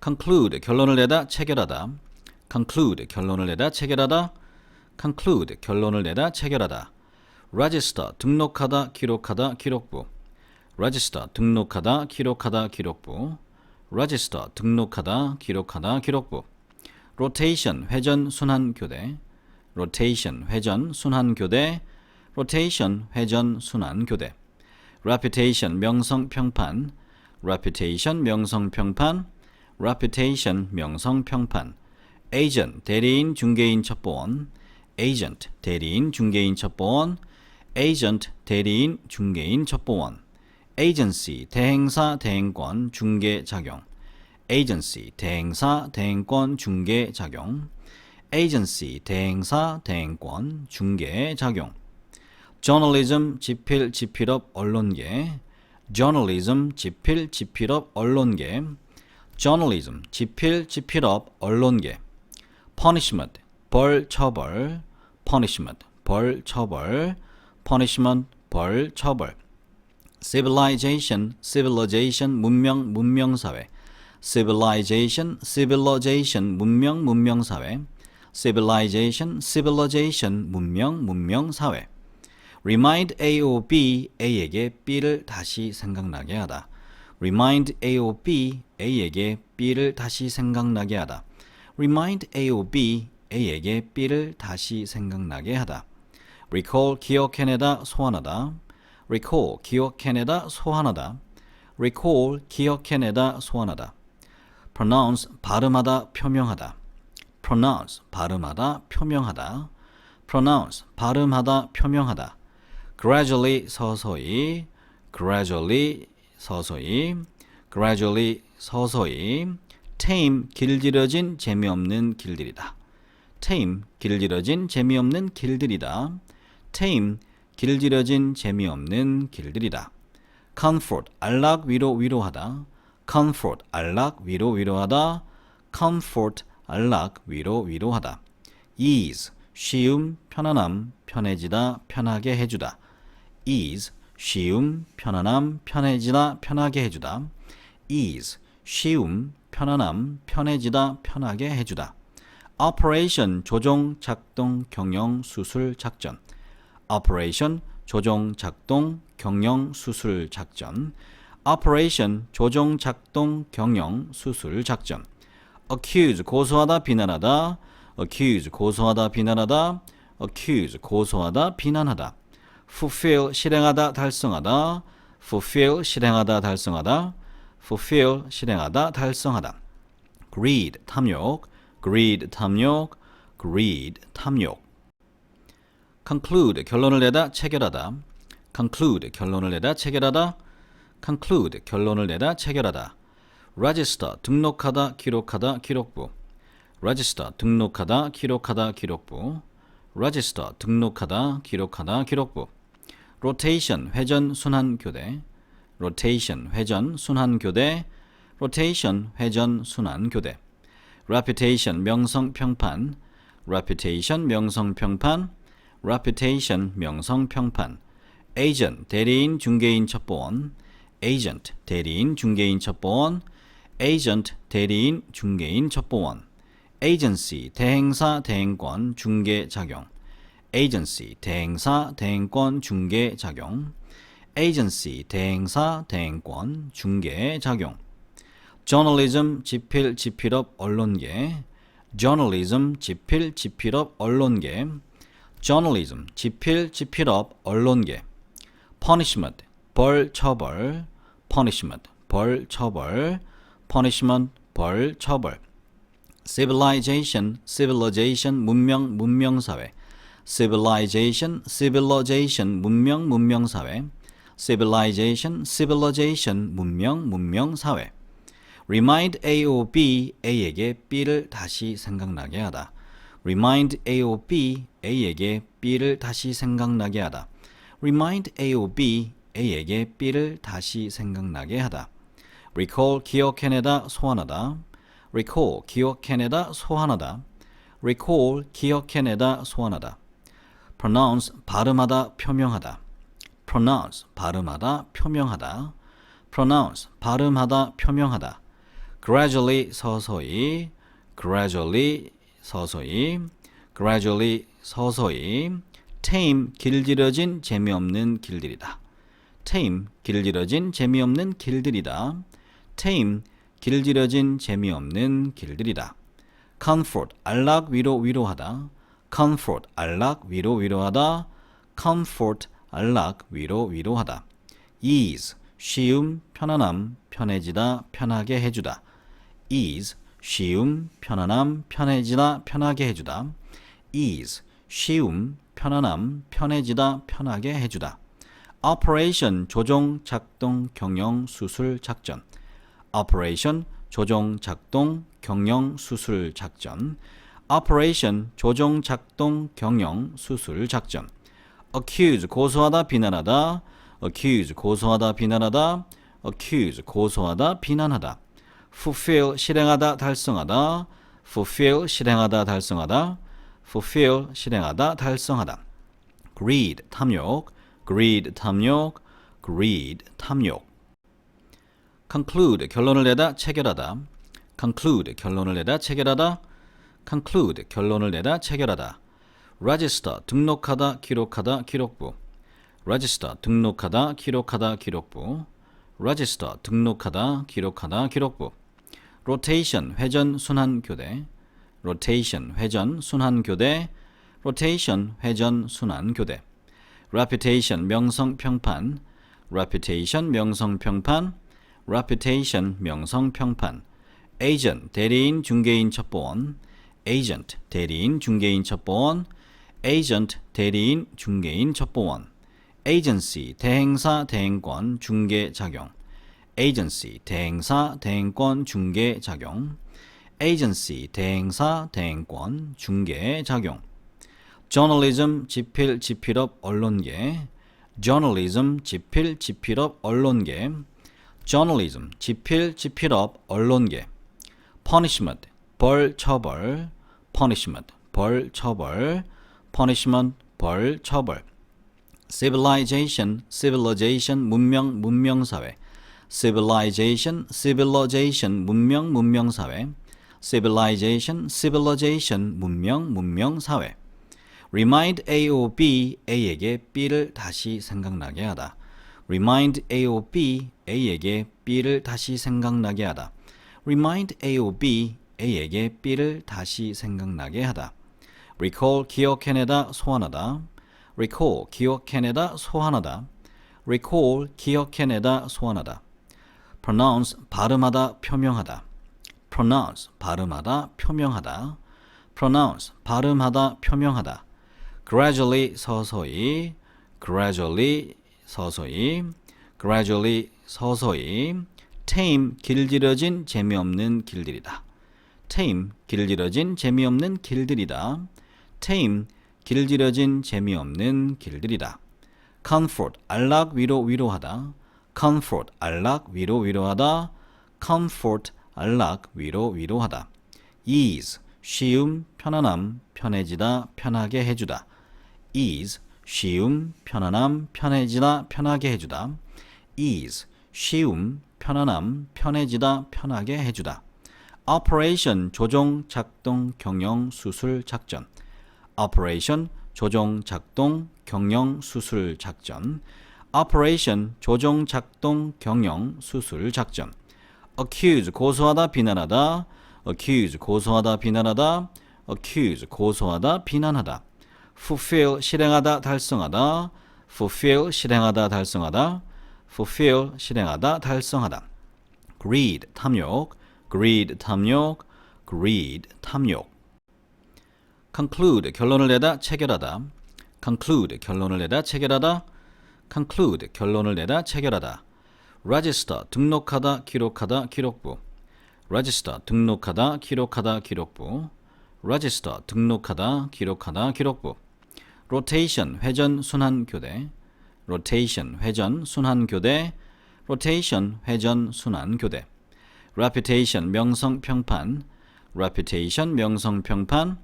conclude, 결론을 내다, 체결하다. conclude, 결론을 내다, 체결하다. conclude, 결론을 내다, 체결하다. register, 등록하다, 기록하다, 기록부. register, 등록하다, 기록하다, 기록부. register, 등록하다, 기록하다, 기록부. rotation, 회전, 순환, 교대. rotation, 회전, 순환, 교대. rotation, 회전, 순환, 교대. reputation, 명성, 평판. reputation, 명성, 평판. reputation, 명성, 평판. agent, 대리인, 중개인, 첩보원. agent, 대리인, 중개인, 첩보원. agent, 대리인, 중개인, 첩보원. agency, 대행사, 대행권, 중개, 작용. agency, 대행사, 대행권, 중개, 작용. agency, 대행사, 대행권, 중개, 작용. journalism, 지필, 지필업, 언론계. journalism, 지필, 지필업, 언론계. journalism, 지필, 지필업, 언론계. punishment, 벌, 처벌. punishment, 벌, 처벌. punishment, 벌, 처벌. civilization, civilization, 문명, 문명사회. civilization, civilization, 문명, 문명사회. civilization, civilization, 문명, 문명사회. remind A or B, A에게 B를 다시 생각나게 하다. remind A or B, A에게 B를 다시 생각나게 하다. remind A or B, A에게 B를 다시 생각나게 하다. recall, 기억해내다, 소환하다. recall, 기억해내다, 소환하다. recall, 기억해내다, 소환하다. pronounce, 발음하다, 표명하다. pronounce, 발음하다, 표명하다. pronounce, 발음하다, 표명하다. gradually, 서서히. gradually, 서서히. gradually, 서서히. tame, 길들여진, 재미없는 길들이다. tame, 길들여진, 재미없는 길들이다. tame, 길들여진, 재미없는 길들이다. comfort, 안락, 위로, 위로하다. comfort, 안락, 위로, 위로하다. comfort, 안락, 위로, 위로하다. ease, 쉬움, 편안함, 편해지다, 편하게 해주다. ease, 쉬움, 편안함, 편해지다, 편하게 해주다. ease, 쉬움, 편안함, 편해지다, 편하게 해주다. operation, 조종, 작동, 경영, 수술, 작전. operation, 조종, 작동, 경영, 수술, 작전. operation, 조종, 작동, 경영, 수술, 작전. accuse, 고소하다, 비난하다. accuse, 고소하다, 비난하다. accuse, 고소하다, 비난하다. fulfill, 실행하다, 달성하다. fulfill, 실행하다, 달성하다. fulfill, 실행하다, 달성하다. greed, 탐욕. greed, 탐욕. greed, 탐욕. conclude, 결론을 내다, 체결하다. conclude, 결론을 내다, 체결하다. conclude, 결론을 내다, 체결하다. register, 등록하다, 기록하다, 기록부. register, 등록하다, 기록하다, 기록부. register, 등록하다, 기록하다, 기록부. rotation, 회전, 순환, 교대. rotation, 회전, 순환, 교대. rotation, 회전, 순환, 교대. reputation, 명성, 평판. reputation, 명성, 평판. reputation, 명성, 평판. agent, 대리인, 중개인, 첩보원. agent, 대리인, 중개인, 첩보원. agent, 대리인, 중개인, 첩보원. agency, 대행사, 대행권, 중개, 작용. agency, 대행사, 대행권, 중개, 작용. agency, 대행사, 대행권, 중개, 작용. journalism, 지필, 지필업, 언론계. journalism, 지필, 지필업, 언론계. journalism, 지필, 지필업, 언론계. punishment, 벌, 처벌. punishment, 벌, 처벌. punishment, 벌, 처벌. civilization, civilization, 문명, 문명사회. civilization, civilization, 문명, 문명사회. civilization, civilization, 문명, 문명사회. remind A or B, A에게 B를 다시 생각나게 하다. remind A or B, A에게 B를 다시 생각나게 하다. remind A or B, A에게 B를 다시 생각나게 하다. recall, 기억해내다, 소환하다. recall, 기억해내다, 소환하다. recall, 기억해내다, 소환하다. pronounce, 발음하다, 표명하다. pronounce, 발음하다, 표명하다. pronounce, 발음하다, 표명하다. gradually 서서히, gradually 서서히, gradually 서서히, tame 길들여진 재미없는 길들이다. tame 길들여진 재미없는 길들이다. tame 길들여진 재미없는 길들이다. comfort 안락 위로 위로하다. comfort 안락 위로 위로하다. comfort 안락 위로 위로하다. ease 쉬움 편안함 편해지다 편하게 해주다. ease 쉬움 편안함 편해지다 편하게 해주다. ease 쉬움 편안함 편해지다 편하게 해주다. operation 조종 작동 경영 수술 작전. operation 조종 작동 경영 수술 작전. operation 조종 작동 경영 수술 작전. accuse 고소하다 비난하다. accuse 고소하다 비난하다. accuse 고소하다 비난하다. fulfill 실행하다 달성하다. fulfill 실행하다 달성하다. fulfill 실행하다 달성하다. greed 탐욕. greed 탐욕. greed 탐욕. conclude 결론을 내다 체결하다. conclude 결론을 내다 체결하다. conclude 결론을 내다 체결하다. register 등록하다 기록하다 기록부. register 등록하다 기록하다 기록부. register 등록하다 기록하다 기록부. rotation 회전 순환 교대. rotation 회전 순환 교대. rotation 회전 순환 교대. reputation 명성 평판. reputation 명성 평판. reputation 명성 평판. agent 대리인 중개인 첩보원. agent 대리인 중개인 첩보원. agent 대리인 중개인 첩보원. agency 대행사 대행권 중개 작용. agency 대행사 대행권 중개 작용. agency 대행사 대행권 중개 작용. journalism 지필 지필업 언론계. journalism 지필 지필업 언론계. journalism 지필 지필업 언론계. punishment 벌 처벌. punishment 벌 처벌. punishment 벌 처벌. civilization civilization 문명 문명사회. civilization civilization 문명 문명사회. civilization civilization 문명 문명사회. remind A or B A에게 B를 다시 생각나게 하다. remind A or B A에게 B를 다시 생각나게 하다. remind A or B A에게 B를 다시 생각나게 하다. recall 기억해내다 소환하다. recall 기억해내다 소환하다. recall 기억해내다 소환하다. pronounce 발음하다 표명하다. pronounce 발음하다 표명하다. pronounce 발음하다 표명하다. gradually 서서히. gradually 서서히. gradually 서서히. tame 길들여진 재미없는 길들이다. tame 길들여진 재미없는 길들이다. tame 길들여진 재미없는 길들이다. comfort 안락 위로 위로하다. comfort 안락 위로 위로하다. comfort 안락 위로 위로하다. ease 쉬움 편안함 편해지다 편하게 해주다. ease 쉬움 편안함 편해지다 편하게 해주다. ease 쉬움 편안함 편해지다 편하게 해주다. operation 조종 작동 경영 수술 작전. operation 조종 작동 경영 수술 작전. operation 조종 작동 경영 수술 작전. accuse 고소하다 비난하다. accuse 고소하다 비난하다. accuse 고소하다 비난하다. fulfill 실행하다 달성하다. fulfill 실행하다 달성하다. fulfill 실행하다 달성하다. greed 탐욕. greed 탐욕. greed 탐욕. conclude 결론을 내다 체결하다. conclude 결론을 내다 체결하다. conclude 결론을 내다 체결하다. register 등록하다 기록하다 기록부. register 등록하다 기록하다 기록부. register 등록하다 기록하다 기록부. rotation 회전 순환 교대. rotation 회전 순환 교대. rotation 회전 순환 교대. reputation 명성 평판. reputation 명성 평판.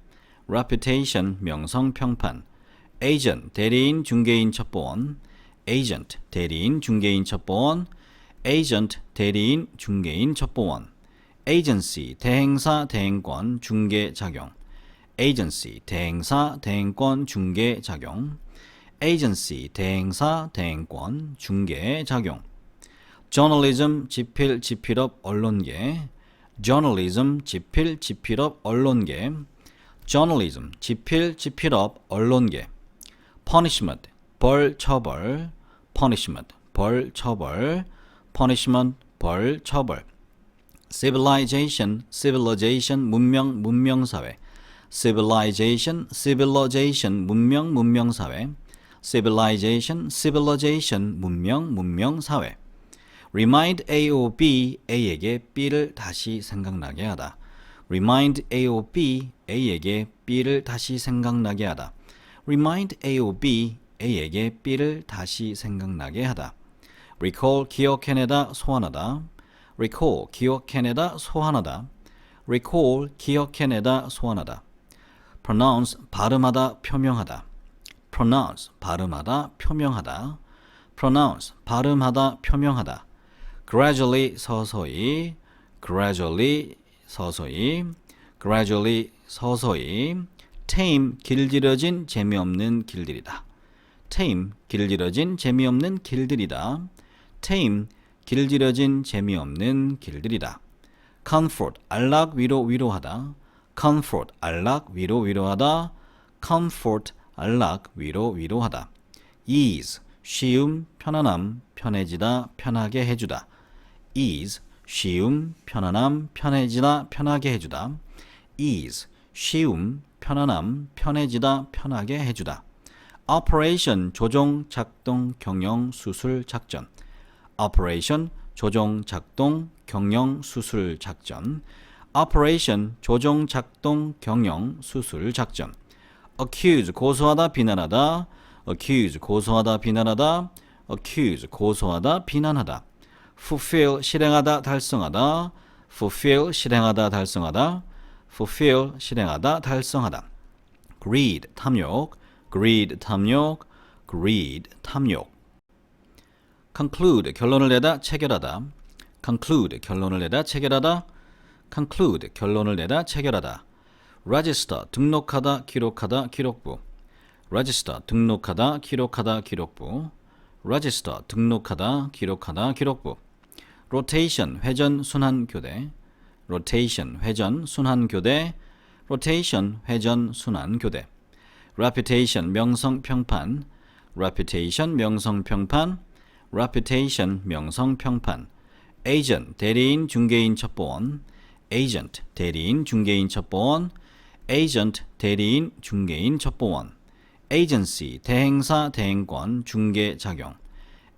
reputation 명성 평판. agent 대리인 중개인 첩보원. agent 대리인 중개인 첩보원. agent 대리인 중개인 첩보원. agency, 대행사, 대행권, 중개작용. agency, 대행사, 대행권, 중개작용. agency, 대행사, 대행권, 중개작용. journalism, 지필, 지필업, 언론계. journalism, 지필, 지필업, 언론계. journalism, 지필, 지필업, 언론계. punishment, 벌, 처벌. punishment, 벌, 처벌. punishment, 벌, 처벌. civilization, civilization, 문명, 문명사회. civilization, civilization, 문명, 문명사회. civilization, civilization, 문명, 문명사회. remind A or B, A에게 B를 다시 생각나게 하다. remind A or B, A에게 B를 다시 생각나게 하다. remind A or B, A에게 B를 다시 생각나게 하다. recall, 기억해내다, 소환하다. recall, 기억해내다, 소환하다. recall, 기억해내다, 소환하다. pronounce, 발음하다, 표명하다. pronounce, 발음하다, 표명하다. pronounce, 발음하다, 표명하다. gradually, 서서히. gradually, 서서히. gradually, 서서히. tame, 길들여진 재미없는 길들이다. tame, 길들여진 재미없는 길들이다. tame, 길들여진 재미없는 길들이다. comfort, 안락, 위로, 위로하다. comfort, 안락, 위로, 위로하다. comfort, 안락, 위로, 위로하다. ease, 쉬움, 편안함, 편해지다, 편하게 해주다. ease, 쉬움, 편안함, 편해지다, 편하게 해주다. ease, 쉬움, 편안함, 편해지다, 편하게 해주다. operation, 조종, 작동, 경영, 수술, 작전. operation, 조종, 작동, 경영, 수술, 작전. operation, 조종, 작동, 경영, 수술, 작전. accuse, 고소하다, 비난하다. accuse, 고소하다, 비난하다. accuse, 고소하다, 비난하다. fulfill, 실행하다, 달성하다. fulfill, 실행하다, 달성하다. fulfill, 실행하다, 달성하다. greed, 탐욕. greed, 탐욕. greed, 탐욕. conclude, 결론을 내다, 체결하다. conclude, 결론을 내다, 체결하다. conclude, 결론을 내다, 체결하다. register, 등록하다, 기록하다, 기록부. register, 등록하다, 기록하다, 기록부. register, 등록하다, 기록하다, 기록부. rotation, 회전, 순환, 교대. rotation, 회전, 순환, 교대. rotation, 회전, 순환, 교대. reputation, 명성, 평판. reputation, 명성, 평판. reputation, 명성, 평판. agent, 대리인, 중개인, 첩보원. agent, 대리인, 중개인, 첩보원. agent, 대리인, 중개인, 첩보원. agency, 대행사, 대행권, 중개작용.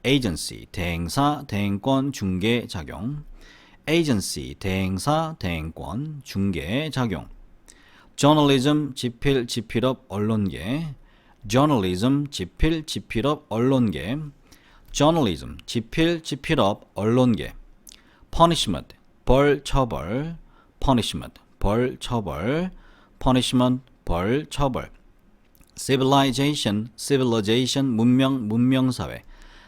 agency, 대행사, 대행권, 중개작용. agency, 대행사, 대행권, 중개작용. journalism, 지필, 지필업, 언론계. journalism, 지필, 지필업, 언론계. journalism, 지필, 지필업, 언론계. punishment, 벌, 처벌. punishment, 벌, 처벌. punishment, 벌, 처벌. civilization, civilization, 문명, 문명사회.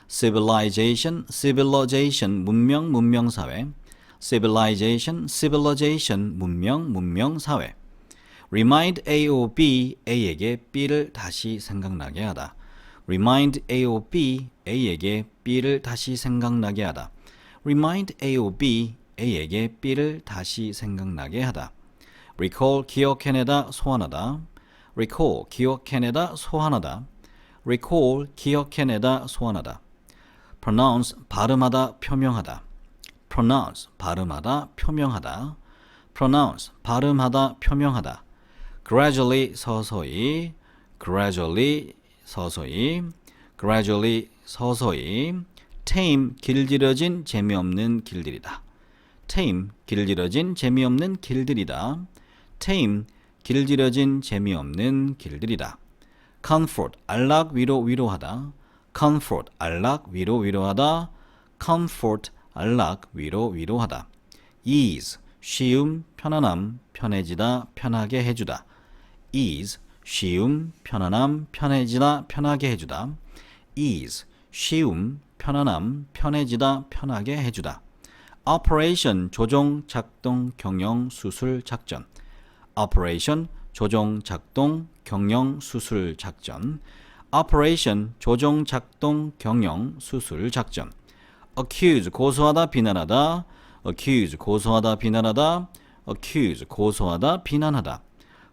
civilization, civilization, 문명, 문명사회. civilization, civilization, 문명, 문명사회. remind A or B, A에게 B를 다시 생각나게 하다. remind A or B, A에게 B를 다시 생각나게 하다. remind A or B, A에게 B를 다시 생각나게 하다. recall, 기억해내다, 소환하다. recall, 기억해내다, 소환하다. recall, 기억해내다, 소환하다. pronounce, 발음하다, 표명하다. pronounce, 발음하다, 표명하다. pronounce, 발음하다, 표명하다. gradually, 서서히. gradually, 서서히. gradually, 서서히. tame, 길들여진 재미없는 길들이다. tame, 길들여진 재미없는 길들이다. tame, 길들여진 재미없는 길들이다. comfort, 안락, 위로, 위로하다. comfort, 안락, 위로, 위로하다. comfort, 안락, 위로, 위로하다. ease, 쉬움, 편안함, 편해지다, 편하게 해주다. ease, 쉬움, 편안함, 편해지다, 편하게 해주다. ease, 쉬움, 편안함, 편해지다, 편하게 해주다. operation 조종 작동 경영 수술 작전 operation 조종 작동 경영 수술 작전 operation 조종 작동 경영 수술 작전 accuse 고소하다 비난하다 accuse 고소하다 비난하다 accuse 고소하다 비난하다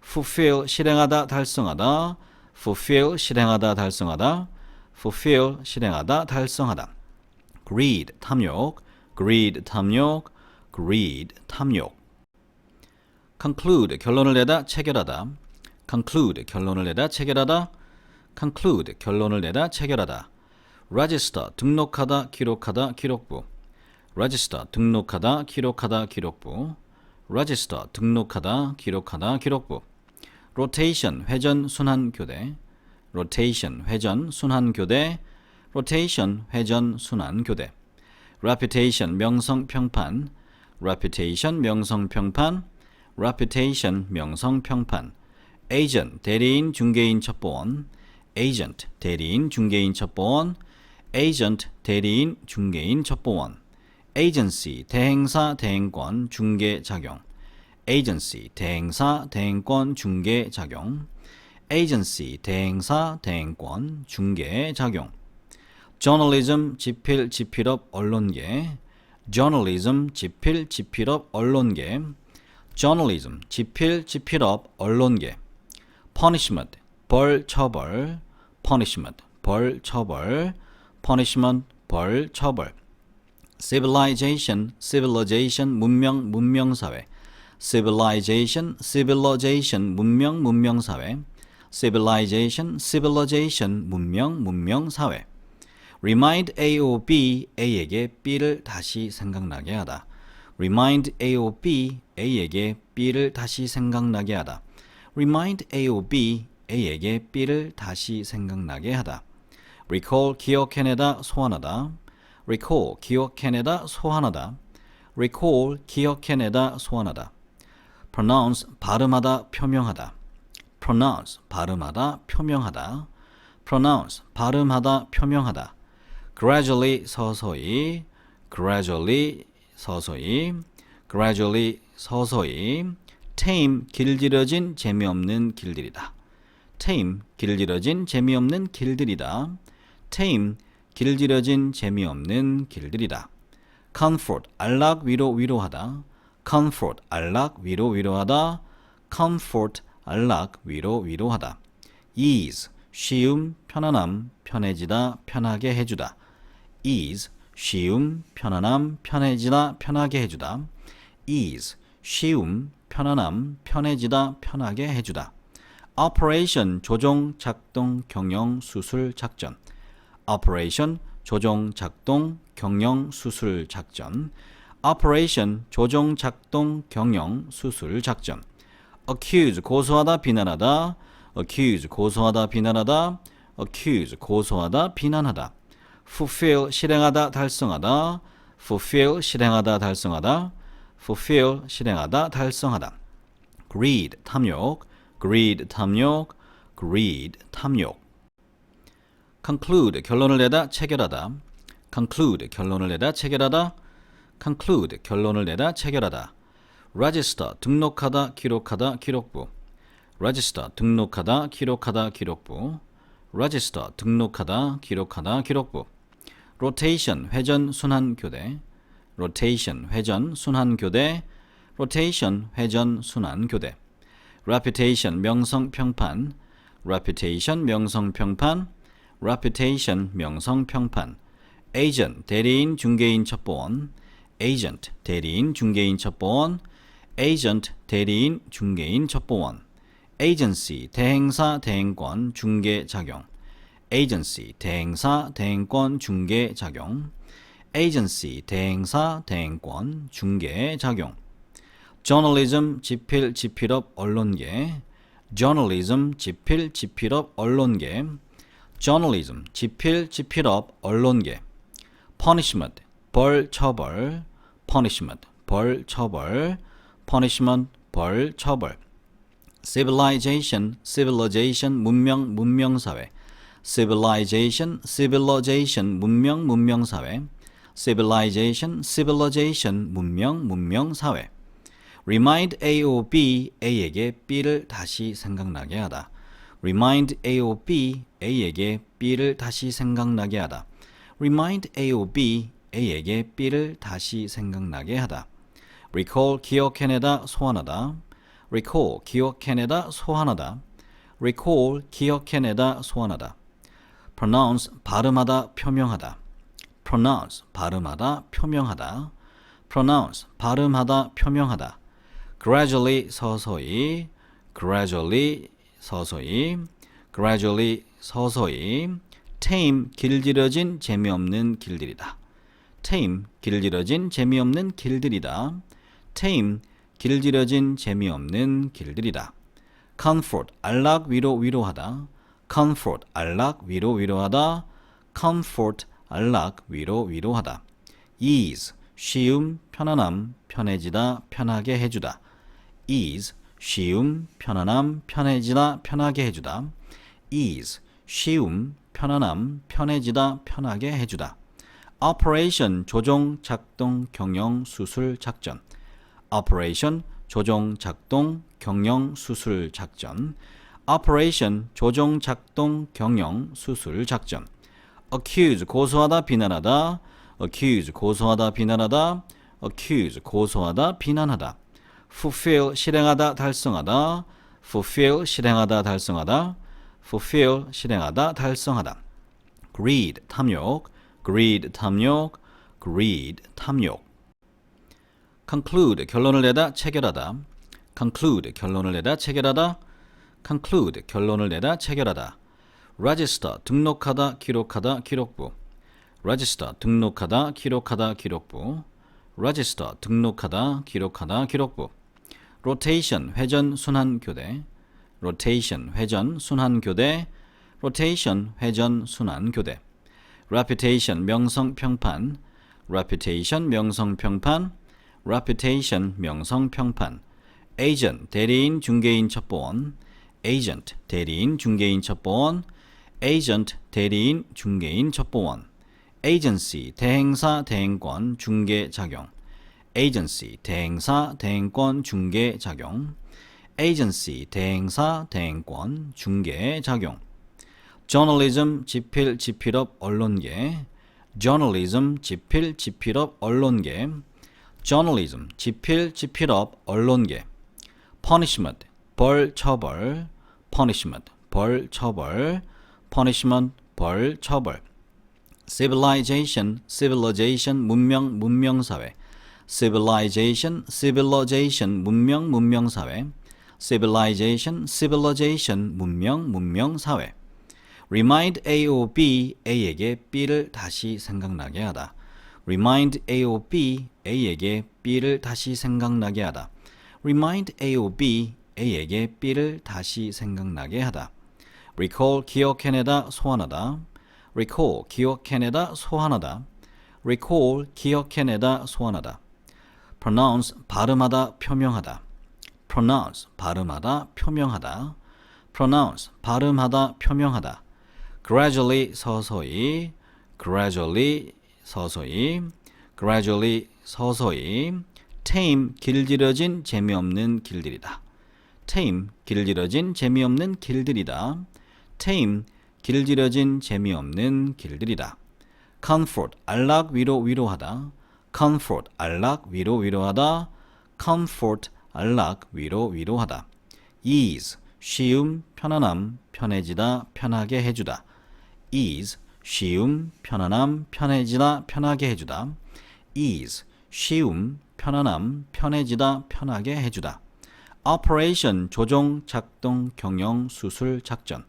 fulfill 실행하다 달성하다 fulfill 실행하다 달성하다 fulfill 실행하다 달성하다 greed 탐욕 greed 탐욕 greed 탐욕 conclude 결론을 내다 체결하다 conclude 결론을 내다 체결하다 conclude 결론을 내다 체결하다 register 등록하다 기록하다 기록부 register 등록하다 기록하다 기록부 register 등록하다 기록하다 기록부 rotation 회전 순환 교대 rotation 회전 순환 교대 rotation 회전 순환 교대 reputation 명성 평판 reputation 명성 평판 reputation 명성 평판 agent 대리인 중개인 첩보원 agent 대리인 중개인 첩보원 agent 대리인 중개인 첩보원 agency 대행사 대행권 중개 작용 agency 대행사 대행권 중개 작용 agency 대행사 대행권 중개 작용 journalism 지필 지필업 언론계 journalism 지필 지필업 언론계 journalism 지필 지필업 언론계 punishment 벌 처벌 punishment 벌 처벌 punishment 벌 처벌 civilization civilization 문명 문명사회 civilization civilization 문명 문명사회 civilization civilization 문명 문명사회 remind A or B A에게 B를 다시 생각나게 하다 remind A or B A에게 B를 다시 생각나게 하다 remind A or B A에게 B를 다시 생각나게 하다 recall 기억해내다 소환하다 recall 기억해내다 소환하다 recall 기억해내다 소환하다 pronounce 발음하다 표명하다 pronounce 발음하다 표명하다 pronounce 발음하다 표명하다 gradually 서서히 gradually 서서히 gradually 서서히 tame 길들여진 재미없는 길들이다 tame 길들여진 재미없는 길들이다 tame 길들여진 재미없는 길들이다 comfort 안락 위로 위로하다 comfort 안락 위로 위로하다 comfort 안락 위로 위로하다 ease 쉬움 편안함 편해지다 편하게 해주다 ease 쉬움 편안함 편해지다 편하게 해주다 ease 쉬움 편안함 편해지다 편하게 해주다 operation 조종 작동 경영 수술 작전 operation 조종 작동 경영 수술 작전 operation 조종 작동 경영 수술 작전 accuse 고소하다 비난하다 accuse 고소하다 비난하다 accuse 고소하다 비난하다 fulfill 실행하다 달성하다 fulfill 실행하다 달성하다 fulfill 실행하다 달성하다 greed 탐욕 greed 탐욕 greed 탐욕 conclude 결론을 내다 체결하다 conclude 결론을 내다 체결하다 conclude 결론을 내다 체결하다 register 등록하다 기록하다 기록부 register 등록하다 기록하다 기록부 register 등록하다 기록하다 기록부 rotation 회전 순환 교대 rotation 회전 순환 교대 rotation 회전 순환 교대 reputation 명성 평판 reputation 명성 평판 reputation 명성 평판 agent 대리인 중개인 첩보원 agent 대리인 중개인 첩보원 agent 대리인 중개인 첩보원 agency 대행사 대행권 중개 작용 agency 대행사 대행권 중개 작용 agency 대행사 대행권 중개 작용 journalism 지필 지필업 언론계 journalism 지필 지필업 언론계 journalism 지필 지필업 언론계 punishment 벌 처벌 punishment 벌 처벌 punishment 벌 처벌 civilization civilization 문명 문명사회 civilization civilization 문명 문명사회 civilization, civilization, 문명, 문명, 사회. remind A or B, A에게 B를 다시 생각나게 하다. remind A or B, A에게 B를 다시 생각나게 하다. remind A or B, A에게 B를 다시 생각나게 하다. recall, 기억해내다, 소환하다. recall, 기억해내다, 소환하다. recall, 기억해내다, 소환하다. pronounce, 발음하다, 표명하다. pronounce, 발음하다, 표명하다. pronounce, 발음하다, 표명하다. gradually, 서서히. gradually, 서서히. gradually, 서서히. tame, 길들여진 재미없는 길들이다. tame, 길들여진 재미없는 길들이다. tame, 길들여진 재미없는 길들이다. comfort, 안락, 위로, 위로하다. comfort, 안락, 위로, 위로하다. comfort, 안락, 위로, 위로하다. ease, 쉬움, 편안함, 편해지다, 편하게 해주다. ease, 쉬움, 편안함, 편해지다, 편하게 해주다. ease, 쉬움, 편안함, 편해지다, 편하게 해주다. operation, 조종, 작동, 경영, 수술, 작전. operation, 조종, 작동, 경영, 수술, 작전. operation, 조종, 작동, 경영, 수술, 작전. accuse, 고소하다, 비난하다. accuse, 고소하다, 비난하다. accuse, 고소하다, 비난하다. fulfill, 실행하다, 달성하다. fulfill, 실행하다, 달성하다. fulfill, 실행하다, 달성하다. greed, 탐욕. greed, 탐욕. greed, 탐욕. conclude, 결론을 내다, 체결하다. conclude, 결론을 내다, 체결하다. conclude, 결론을 내다, 체결하다. register, 등록하다, 기록하다, 기록부. register, 등록하다, 기록하다, 기록부. register, 등록하다, 기록하다, 기록부. rotation, 회전, 순환, 교대. rotation, 회전, 순환, 교대. rotation, 회전, 순환, 교대. reputation, 명성, 평판. reputation, 명성, 평판. reputation, 명성, 평판. agent, 대리인, 중개인, 첩보원. agent, 대리인, 중개인, 첩보원. agent, 대리인, 중개인, 첩보원. agency, 대행사, 대행권, 중개, 작용. agency, 대행사, 대행권, 중개, 작용. agency, 대행사, 대행권, 중개, 작용. journalism, 지필, 지필업, 언론계. journalism, 지필, 지필업, 언론계. journalism, 지필, 지필업, 언론계. punishment, 벌, 처벌. punishment, 벌, 처벌. punishment, 벌, 처벌. civilization, civilization, 문명, 문명사회. civilization, civilization, 문명, 문명사회. civilization, civilization, 문명, 문명사회. remind A or B, A에게 B를 다시 생각나게 하다. remind A or B, A에게 B를 다시 생각나게 하다. remind A or B, A에게 B를 다시 생각나게 하다. recall, 기억해내다, 소환하다. recall, 기억해내다, 소환하다. recall, 기억해내다, 소환하다. pronounce, 발음하다, 표명하다. pronounce, 발음하다, 표명하다. pronounce, 발음하다, 표명하다. gradually, 서서히. gradually, 서서히. gradually, 서서히. tame, 길들여진 재미없는 길들이다. tame, 길들여진 재미없는 길들이다. tame, 길들여진 재미없는 길들이다. comfort, 안락, 위로, 위로하다. comfort, 안락, 위로, 위로하다. comfort, 안락, 위로, 위로하다. ease, 쉬움, 편안함, 편해지다, 편하게 해주다. ease, 쉬움, 편안함, 편해지다, 편하게 해주다. ease, 쉬움, 편안함, 편해지다, 편하게 해주다. operation, 조종, 작동, 경영, 수술, 작전.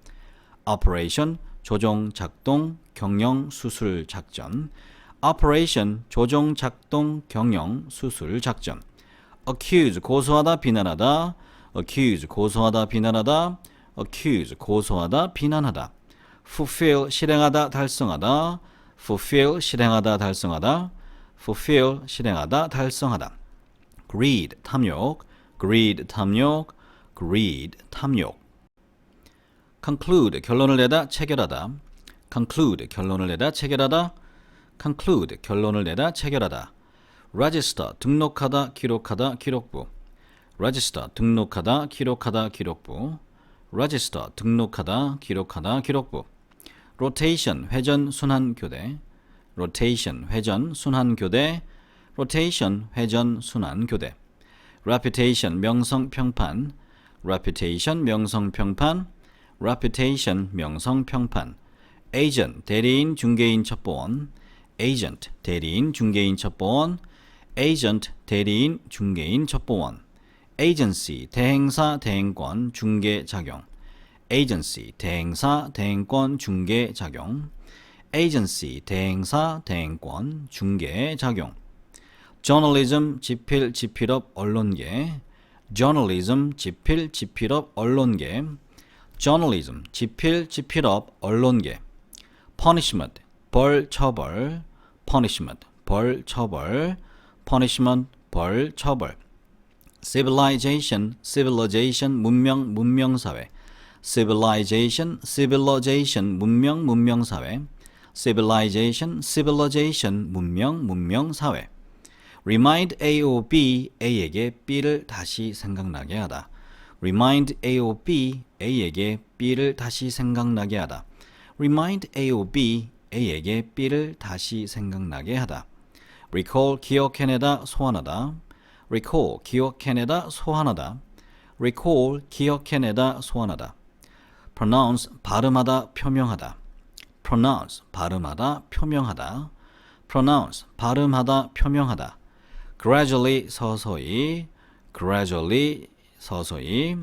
operation, 조종, 작동, 경영, 수술, 작전. operation, 조종, 작동, 경영, 수술, 작전. accuse, 고소하다, 비난하다. accuse, 고소하다, 비난하다. accuse, 고소하다, 비난하다. fulfill, 실행하다, 달성하다. fulfill, 실행하다, 달성하다. fulfill, 실행하다, 달성하다. greed, 탐욕. greed, 탐욕. greed, 탐욕. conclude, 결론을 내다, 체결하다. conclude, 결론을 내다, 체결하다. conclude 결론을 내다 체결하다. register 등록하다 기록하다 기록부. register 등록하다 기록하다 기록부. register 등록하다 기록하다 기록부. rotation 회전 순환 교대. rotation 회전 순환 교대. rotation 회전 순환 교대. reputation 명성 평판. reputation 명성 평판. reputation 명성 평판. agent 대리인 중개인 첩보원. agent 대리인 중개인 첩보원. agent 대리인 중개인 첩보원. agency 대행사 대행권 중개 작용. agency 대행사 대행권 중개 작용. agency 대행사 대행권 중개 작용. journalism 지필 지필업 언론계. journalism 지필 지필업 언론계. journalism 지필 지필업 언론계. punishment 벌 처벌. punishment 벌 처벌. punishment 벌 처벌. civilization civilization 문명 문명사회. civilization civilization 문명 문명사회. civilization civilization 문명 문명사회. remind A or B A에게 B를 다시 생각나게 하다. remind A or B A에게 B를 다시 생각나게 하다. remind A or B A에게 B를 다시 생각나게 하다. recall 기억해내다 소환하다. recall 기억해내다 소환하다. recall 기억해내다 소환하다. pronounce 발음하다 표명하다. pronounce 발음하다 표명하다. pronounce 발음하다 표명하다. gradually 서서히. gradually 서서히.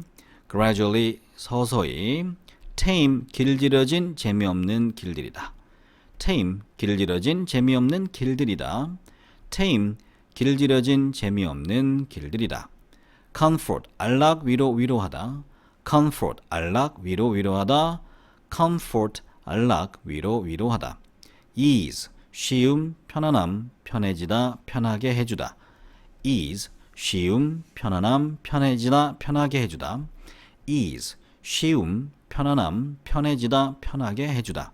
gradually 서서히. tame 길들여진 재미없는 길들이다. tame 길들여진 재미없는 길들이다. tame 길들여진 재미없는 길들이다. comfort 안락 위로 위로하다. comfort 안락 위로 위로하다. comfort 안락 위로 위로하다. ease 쉬움 편안함 편해지다 편하게 해주다. ease 쉬움 편안함 편해지다 편하게 해주다. ease 쉬움 편안함 편해지다 편하게 해주다.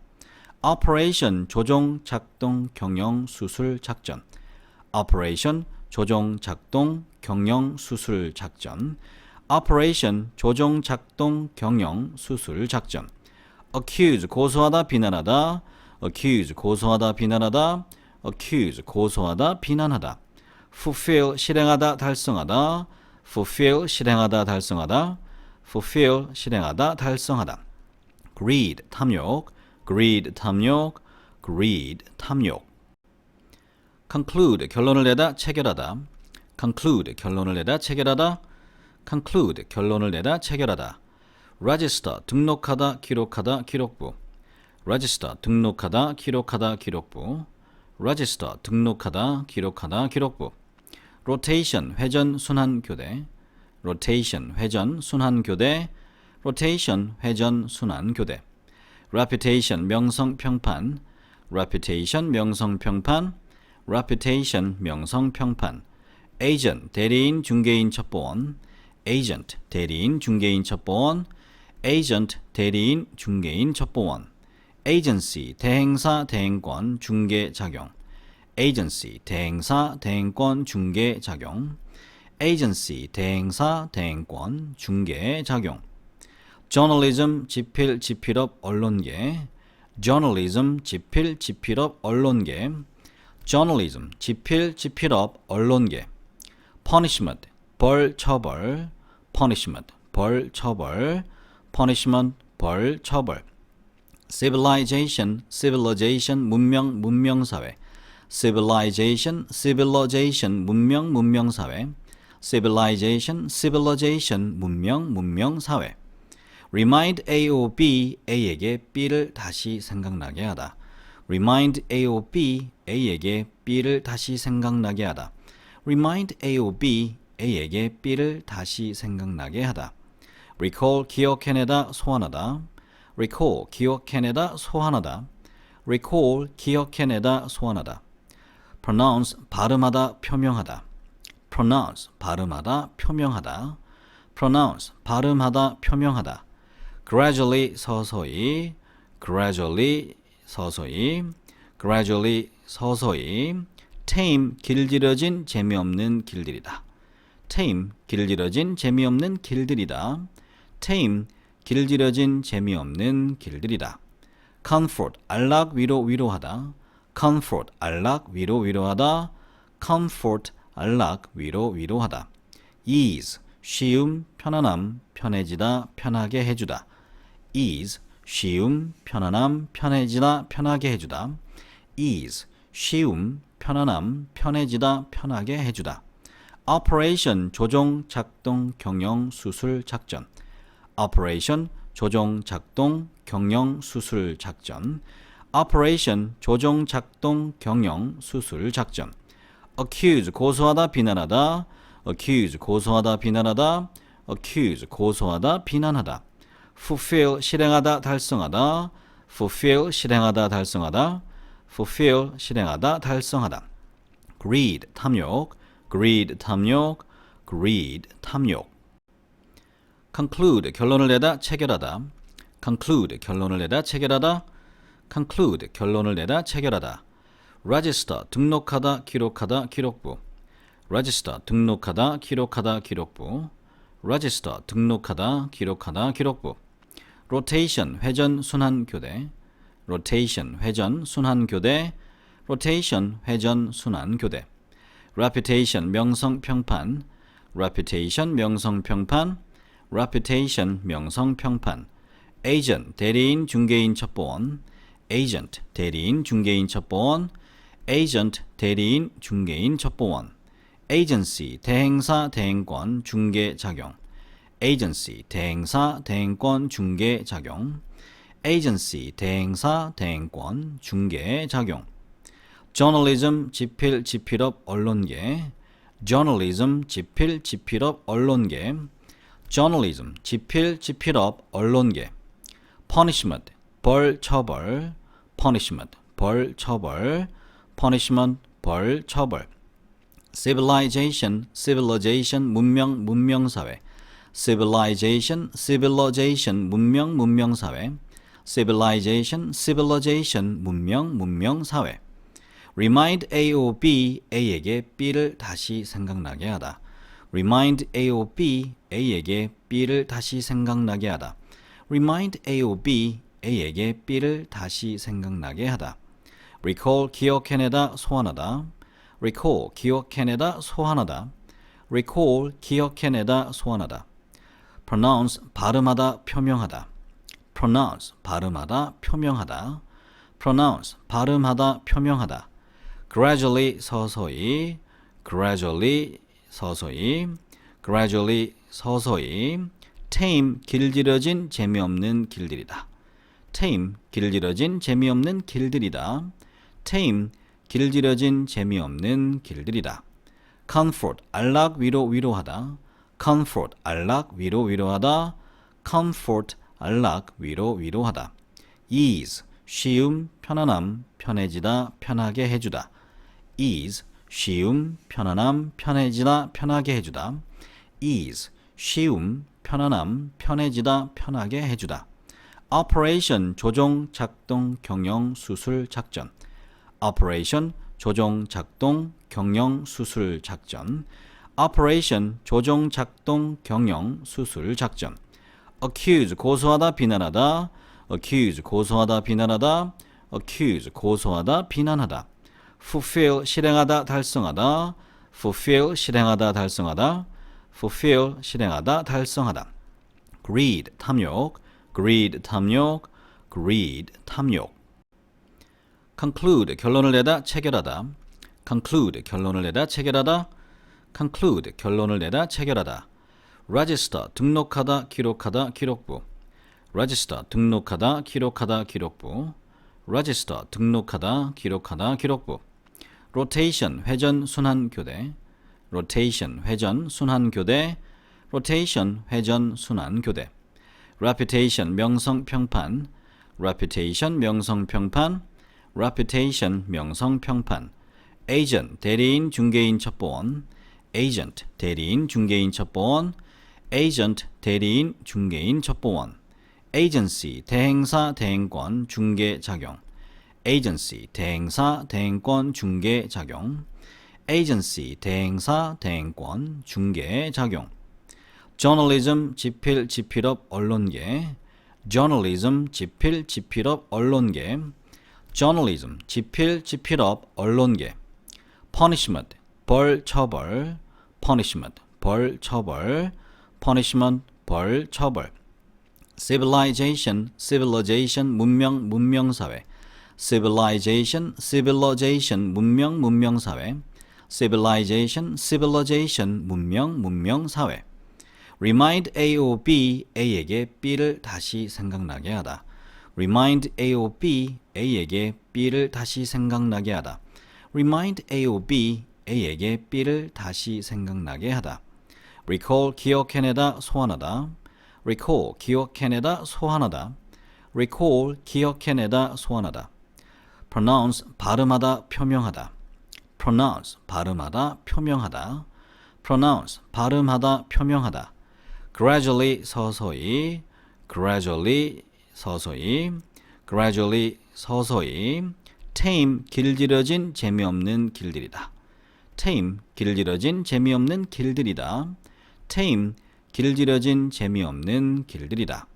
operation 조종 작동 경영 수술 작전. operation 조종 작동 경영 수술 작전. operation 조종 작동 경영 수술 작전. accuse 고소하다 비난하다. accuse 고소하다 비난하다. accuse 고소하다 비난하다. fulfill 실행하다 달성하다. fulfill 실행하다 달성하다. fulfill 실행하다 달성하다. greed 탐욕. greed 탐욕. greed 탐욕. conclude 결론을 내다 체결하다. conclude 결론을 내다 체결하다. conclude 결론을 내다 체결하다. register 등록하다 기록하다 기록부. register 등록하다 기록하다 기록부. register 등록하다 기록하다 기록부. rotation 회전 순환 교대. rotation 회전 순환 교대. rotation 회전 순환 교대. reputation 명성 평판. reputation 명성 평판. reputation 명성 평판. agent 대리인 중개인 첩보원. agent 대리인 중개인 첩보원. agent 대리인 중개인 첩보원. agency 대행사 대행권 중개 작용. agency 대행사 대행권 중개 작용. agency 대행사 대행권 중개 작용. journalism 지필 지필업 언론계. journalism 지필 지필업 언론계. journalism 지필 지필업 언론계. punishment 벌 처벌. punishment 벌 처벌. punishment 벌 처벌. civilization civilization 문명 문명사회. civilization civilization 문명 문명사회. civilization civilization 문명 문명사회. remind A or B A에게 B를 다시 생각나게 하다. remind A or B A에게 B를 다시 생각나게 하다. remind A or B A에게 B를 다시 생각나게 하다. recall 기억해내다 소환하다. recall 기억해내다 소환하다. recall 기억해내다 소환하다. pronounce 발음하다 표명하다. pronounce 발음하다 표명하다. pronounce 발음하다 표명하다. gradually 서서히. gradually 서서히. gradually 서서히 tame 길들여진 재미없는 길들이다. tame 길들여진 재미없는 길들이다. tame 길들여진 재미없는 길들이다. comfort 안락 위로 위로하다. comfort 안락 위로 위로하다. comfort 안락 위로 위로하다. ease 쉬움 편안함 편해지다 편하게 해주다. ease 쉬움 편안함 편해지다 편하게 해주다. ease 쉬움 편안함 편해지다 편하게 해주다. operation 조종 작동 경영 수술 작전. operation 조종 작동 경영 수술 작전. operation 조종 작동 경영 수술 작전. accuse 고소하다 비난하다. accuse 고소하다 비난하다. accuse 고소하다 비난하다. fulfill 실행하다 달성하다. fulfill 실행하다 달성하다. fulfill 실행하다 달성하다. greed 탐욕. greed 탐욕. greed 탐욕. conclude 결론을 내다 체결하다. conclude 결론을 내다 체결하다. conclude 결론을 내다 체결하다. register 등록하다 기록하다 기록부. register 등록하다 기록하다 기록부. register 등록하다 기록하다 기록부. rotation 회전 순환 교대. rotation 회전 순환 교대. rotation 회전 순환 교대. reputation 명성 평판. reputation 명성 평판. reputation 명성 평판. agent 대리인 중개인 첩보원. agent 대리인 중개인 첩보원. agent 대리인 중개인 첩보원. agency 대행사 대행권 중개 작용. agency 대행사 대행권 중개 작용. agency 대행사 대행권 중개 작용. journalism 지필 지필업 언론계. journalism 지필 지필업 언론계. journalism 지필 지필업 언론계. punishment 벌 처벌. punishment 벌 처벌. punishment 벌 처벌. civilization civilization 문명 문명사회. civilization civilization 문명 문명사회. civilization civilization 문명 문명사회. remind A or B A에게 B를 다시 생각나게 하다. remind A or B A에게 B를 다시 생각나게 하다. remind A or B A에게 B를 다시 생각나게 하다. recall 기억해내다 소환하다. recall 기억해내다 소환하다. recall 기억해내다 소환하다. pronounce 발음하다 표명하다. pronounce 발음하다 표명하다. pronounce 발음하다 표명하다. gradually 서서히. gradually 서서히. gradually 서서히. tame 길들여진 재미없는 길들이다. tame 길들여진 재미없는 길들이다. tame 길들여진 재미없는 길들이다. comfort 안락 위로 위로하다. comfort 안락 위로 위로하다. comfort 안락 위로 위로하다. ease 쉬움 편안함 편해지다 편하게 해주다. ease 쉬움 편안함 편해지다 편하게 해주다. ease 쉬움 편안함 편해지다 편하게 해주다. operation 조종 작동 경영 수술 작전. operation 조종 작동 경영 수술 작전. operation 조종 작동 경영 수술 작전. accuse 고소하다 비난하다. accuse 고소하다 비난하다. accuse 고소하다 비난하다. fulfill 실행하다 달성하다. fulfill 실행하다 달성하다. fulfill 실행하다 달성하다. greed 탐욕. greed 탐욕. greed 탐욕. conclude 결론을 내다 체결하다. conclude 결론을 내다 체결하다. conclude 결론을 내다 체결하다. register 등록하다 기록하다 기록부. register 등록하다 기록하다 기록부. register 등록하다 기록하다 기록부. rotation 회전 순환 교대. rotation 회전 순환 교대. rotation 회전 순환 교대. reputation 명성 평판. reputation 명성 평판. reputation 명성 평판. agent 대리인 중개인 첩보원. agent 대리인 중개인 첩보원. agent 대리인 중개인 첩보원. agency 대행사 대행권 중개 작용. agency, 대행사, 대행권, 중개, 작용. agency, 대행사, 대행권, 중개, 작용. journalism, 지필, 지필업, 언론계. journalism, 지필, 지필업, 언론계. journalism, 지필, 지필업, 언론계. punishment, 벌, 처벌. punishment, 벌, 처벌. punishment, 벌, 처벌. civilization, civilization, 문명, 문명사회. civilization, civilization, 문명, 문명사회. civilization, civilization, 문명, 문명사회. remind A or B, A에게 B를 다시 생각나게 하다. remind A or B, A에게 B를 다시 생각나게 하다. remind A or B, A에게 B를 다시 생각나게 하다. recall, 기억해내다, 소환하다. recall, 기억해내다, 소환하다. recall, 기억해내다, 소환하다. pronounce, 발음하다, 표명하다. pronounce, 발음하다, 표명하다. pronounce, 발음하다, 표명하다. gradually, 서서히. gradually, 서서히. gradually, 서서히. tame, 길들여진 재미없는 길들이다. tame, 길들여진 재미없는 길들이다. tame, 길들여진 재미없는 길들이다.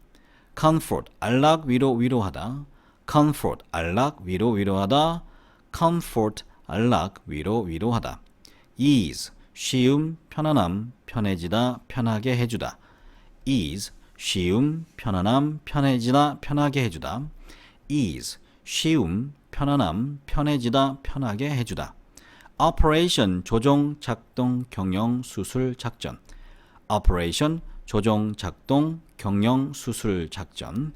comfort, 안락, 위로, 위로하다. comfort, 안락, 위로, 위로하다. comfort, 안락, 위로, 위로하다. ease, 쉬움, 편안함, 편해지다, 편하게 해주다. ease, 쉬움, 편안함, 편해지다, 편하게 해주다. ease, 쉬움, 편안함, 편해지다, 편하게 해주다. operation, 조종, 작동, 경영, 수술, 작전. operation, 조종, 작동, 경영, 수술, 작전.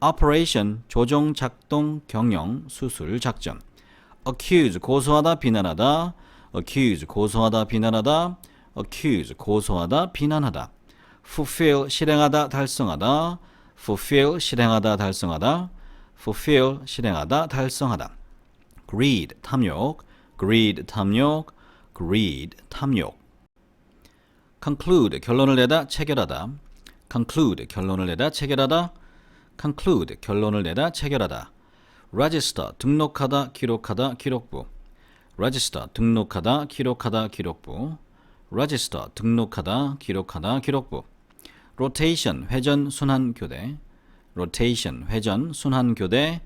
operation, 조종, 작동, 경영, 수술, 작전. accuse, 고소하다, 비난하다. accuse, 고소하다, 비난하다. accuse, 고소하다, 비난하다. fulfill, 실행하다, 달성하다. fulfill, 실행하다, 달성하다. fulfill, 실행하다, 달성하다. greed, 탐욕. greed, 탐욕. greed, 탐욕. conclude, 결론을 내다, 체결하다. conclude, 결론을 내다, 체결하다. conclude, 결론을 내다, 체결하다. register, 등록하다, 기록하다, 기록부. register, 등록하다, 기록하다, 기록부. register, 등록하다, 기록하다, 기록부. rotation, 회전, 순환, 교대. rotation, 회전, 순환, 교대.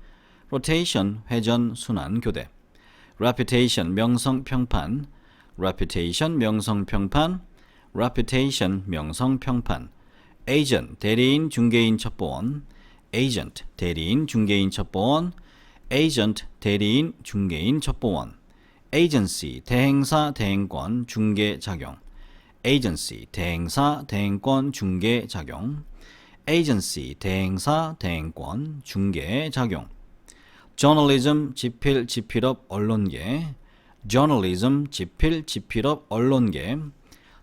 rotation, 회전, 순환, 교대. reputation, 명성, 평판. reputation, 명성, 평판. reputation, 명성, 평판. agent, 대리인, 중개인, 첩보원. agent, 대리인, 중개인, 첩보원. agent, 대리인, 중개인, 첩보원. agency, 대행사, 대행권, 중개, 작용. agency, 대행사, 대행권, 중개, 작용. agency, 대행사, 대행권, 중개, 작용. journalism, 지필, 지필업, 언론계. journalism, 지필, 지필업, 언론계.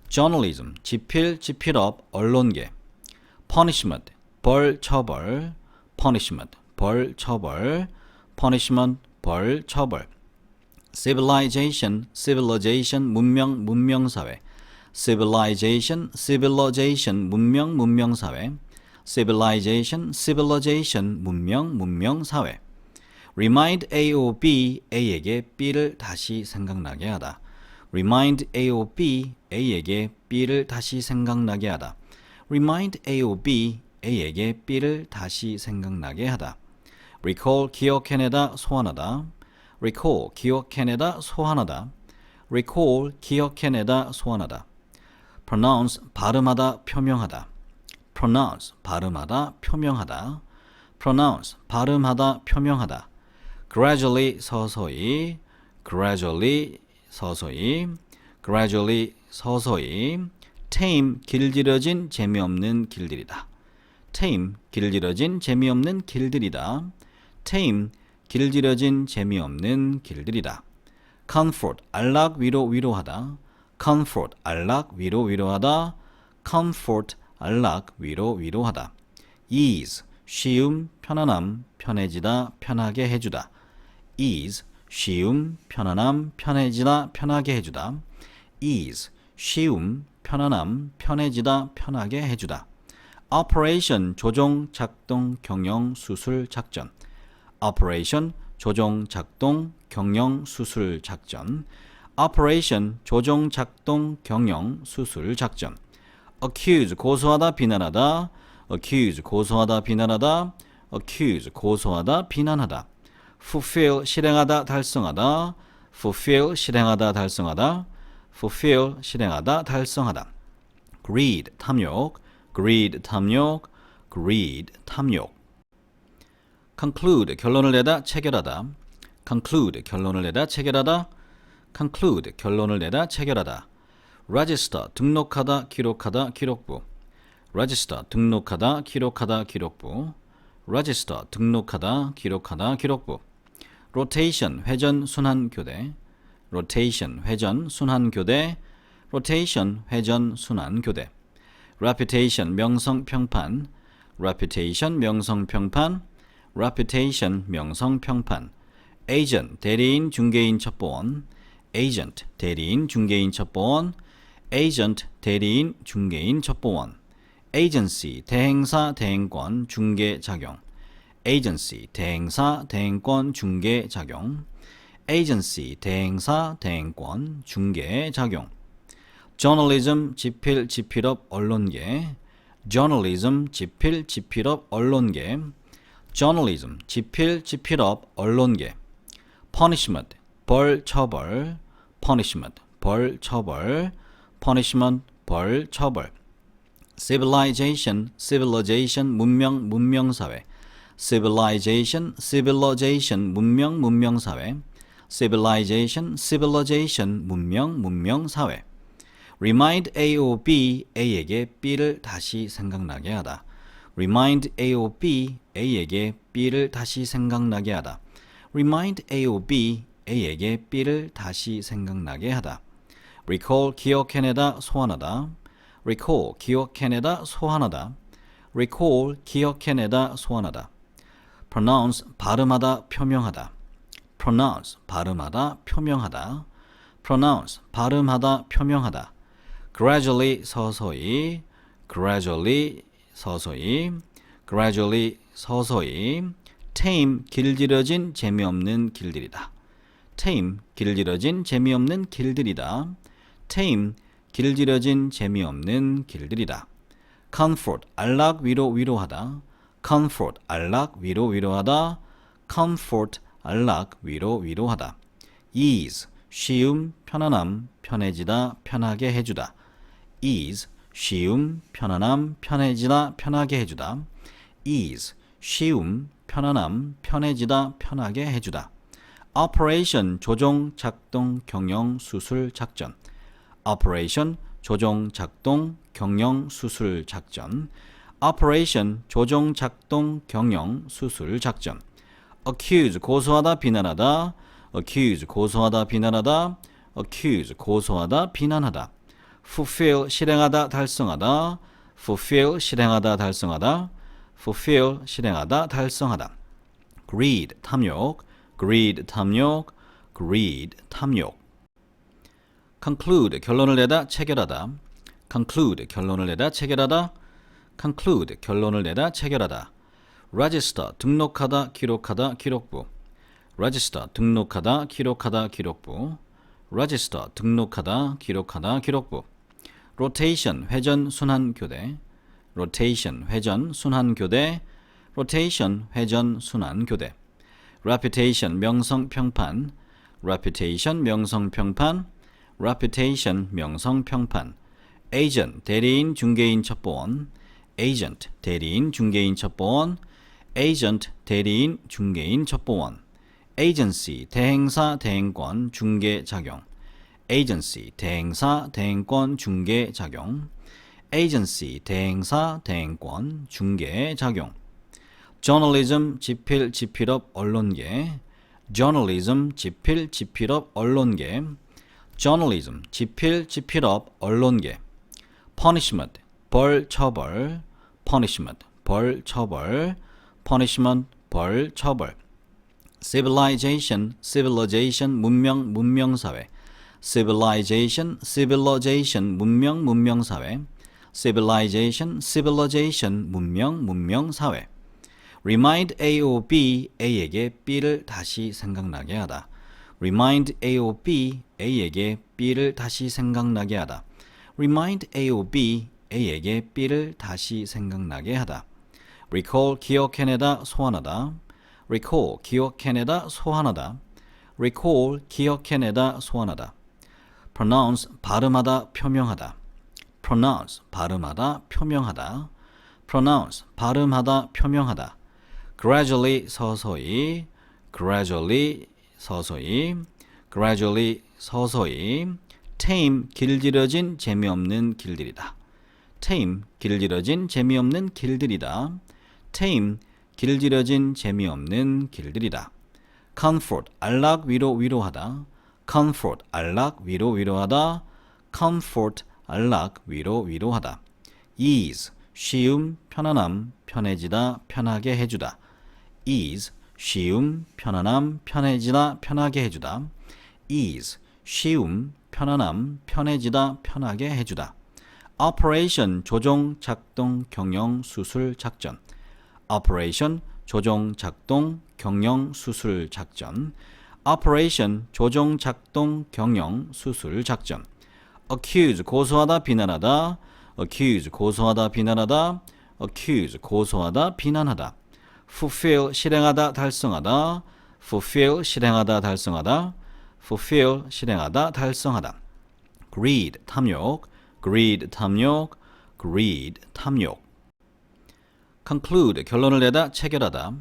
journalism, 지필, 지필업, 언론계. punishment, 벌, 처벌. punishment, 벌, 처벌. punishment, 벌, 처벌. civilization, civilization, 문명, 문명사회. civilization, civilization, 문명, 문명사회. civilization, civilization, 문명, 문명사회. remind A or B, A에게 B를 다시 생각나게 하다. remind A or B, A에게 B를 다시 생각나게 하다. remind A or B, A에게 B를 다시 생각나게 하다. recall, 기억해내다, 소환하다. recall, 기억해내다, 소환하다. recall, 기억해내다, 소환하다. pronounce, 발음하다, 표명하다. pronounce, 발음하다, 표명하다. pronounce, 발음하다, 표명하다. gradually, 서서히. gradually, 서서히. gradually, 서서히. tame, 길들여진 재미없는 길들이다. tame, 길들여진 재미없는 길들이다. tame, 길들여진 재미없는 길들이다. comfort, 안락, 위로, 위로하다. comfort, 안락, 위로, 위로하다. comfort, 안락, 위로, 위로하다. ease, 쉬움, 편안함, 편해지다, 편하게 해주다. ease, 쉬움, 편안함, 편해지다, 편하게 해주다. ease, 쉬움, 편안함, 편해지다, 편하게 해주다. operation, 조종, 작동, 경영, 수술, 작전. operation, 조종 작동 경영 수술 작전. operation 조종 작동 경영 수술 작전. accuse 고소하다 비난하다. accuse 고소하다 비난하다. accuse 고소하다 비난하다. fulfill 실행하다 달성하다. fulfill 실행하다 달성하다. fulfill 실행하다 달성하다. greed 탐욕. greed 탐욕. greed 탐욕. conclude 결론을 내다 체결하다. conclude 결론을 내다 체결하다. conclude 결론을 내다 체결하다. register 등록하다 기록하다 기록부. register 등록하다 기록하다 기록부. register 등록하다 기록하다 기록부. rotation 회전 순환 교대. rotation 회전 순환 교대. rotation 회전 순환 교대. reputation 명성 평판. reputation 명성 평판. reputation 명성 평판. agent 대리인 중개인 첩보원. agent 대리인 중개인 첩보원. agent 대리인 중개인 첩보원. agency 대행사 대행권 중개 작용. agency 대행사 대행권 중개 작용. agency 대행사 대행권 중개 작용. journalism 지필 지필업 언론계. journalism 지필 지필업 언론계. journalism 지필 지필업 언론계. punishment 벌 처벌. punishment 벌 처벌. punishment 벌 처벌. civilization civilization 문명 문명사회. civilization civilization 문명 문명사회. civilization civilization 문명 문명사회. remind A or B A에게 B를 다시 생각나게 하다. remind A or B A에게 B를 다시 생각나게 하다. remind A or B A에게 B를 다시 생각나게 하다. recall 기억해내다 소환하다. recall 기억해내다 소환하다. recall 기억해내다 소환하다. pronounce 발음하다 표명하다. pronounce 발음하다 표명하다. pronounce 발음하다 표명하다. gradually 서서히. gradually 서서히. gradually 서서히. tame 길들여진 재미없는 길들이다. tame 길들여진 재미없는 길들이다. tame 길들여진 재미없는 길들이다. comfort 안락 위로 위로하다. comfort 안락 위로 위로하다. comfort 안락 위로 위로하다. ease 쉬움 편안함 편해지다 편하게 해주다. ease 쉬움 편안함 편해지다 편하게 해주다. ease 쉬움 편안함 편해지다 편하게 해주다. operation 조종 작동 경영 수술 작전. operation 조종 작동 경영 수술 작전. operation 조종 작동 경영 수술 작전. accuse 고소하다 비난하다. accuse 고소하다 비난하다. accuse 고소하다 비난하다. fulfill 실행하다 달성하다. fulfill 실행하다 달성하다. fulfill 실행하다 달성하다. greed 탐욕. greed 탐욕. greed 탐욕. conclude 결론을 내다 체결하다. conclude 결론을 내다 체결하다. conclude 결론을 내다 체결하다. register 등록하다 기록하다 기록부. register 등록하다 기록하다 기록부. register 등록하다 기록하다 기록부. rotation 회전 순환 교대. rotation 회전 순환 교대. rotation 회전 순환 교대. reputation 명성 평판. reputation 명성 평판. reputation 명성 평판. agent 대리인 중개인 첩보원. agent 대리인 중개인 첩보원. agent 대리인 중개인 첩보원. agency 대행사 대행권 중개 작용. agency 대행사 대행권 중개 작용. agency 대행사 대행권 중개 작용. journalism 지필 지필업 언론계. journalism 지필 지필업 언론계. journalism 지필 지필업 언론계. punishment 벌 처벌. punishment 벌 처벌. punishment 벌 처벌. civilization civilization 문명 문명사회. civilization civilization 문명 문명사회. civilization civilization 문명 문명사회. Remind A or B, A에게 B를 다시 생각나게 하다. Remind A or B, A에게 B를 다시 생각나게 하다. Remind A or B, A에게 B를 다시 생각나게 하다. Recall, 기억해내다, 소환하다. Recall, 기억해내다, 소환하다. Recall, 기억해내다, 소환하다. Pronounce, 발음하다, 표명하다. Pronounce, 발음하다, 표명하다. Pronounce, 발음하다, 표명하다. Gradually, 서서히. Gradually, 서서히. Gradually, 서서히. Tame, 길들여진 재미없는 길들이다. Tame, 길들여진 재미없는 길들이다. Tame, 길들여진 재미없는 길들이다. Comfort, 안락, 위로, 위로하다. Comfort, 안락, 위로, 위로하다. Comfort, 안락, 위로, 위로하다. Ease, 쉬움, 편안함, 편해지다, 편하게 해주다. Ease, 쉬움, 편안함, 편해지다, 편하게 해주다. Ease, 쉬움, 편안함, 편해지다, 편하게 해주다. Operation, 조종, 작동, 경영, 수술, 작전. Operation, 조종, 작동, 경영, 수술, 작전. Operation, 조종, 작동, 경영, 수술, 작전. Accuse, 고소하다, 비난하다. Accuse, 고소하다, 비난하다. Accuse, 고소하다, 비난하다. Fulfill, 실행하다, 달성하다. Fulfill, 실행하다, 달성하다. Fulfill, 실행하다, 달성하다. Greed, 탐욕. Greed, 탐욕. Greed, 탐욕. Conclude, 결론을 내다, 체결하다.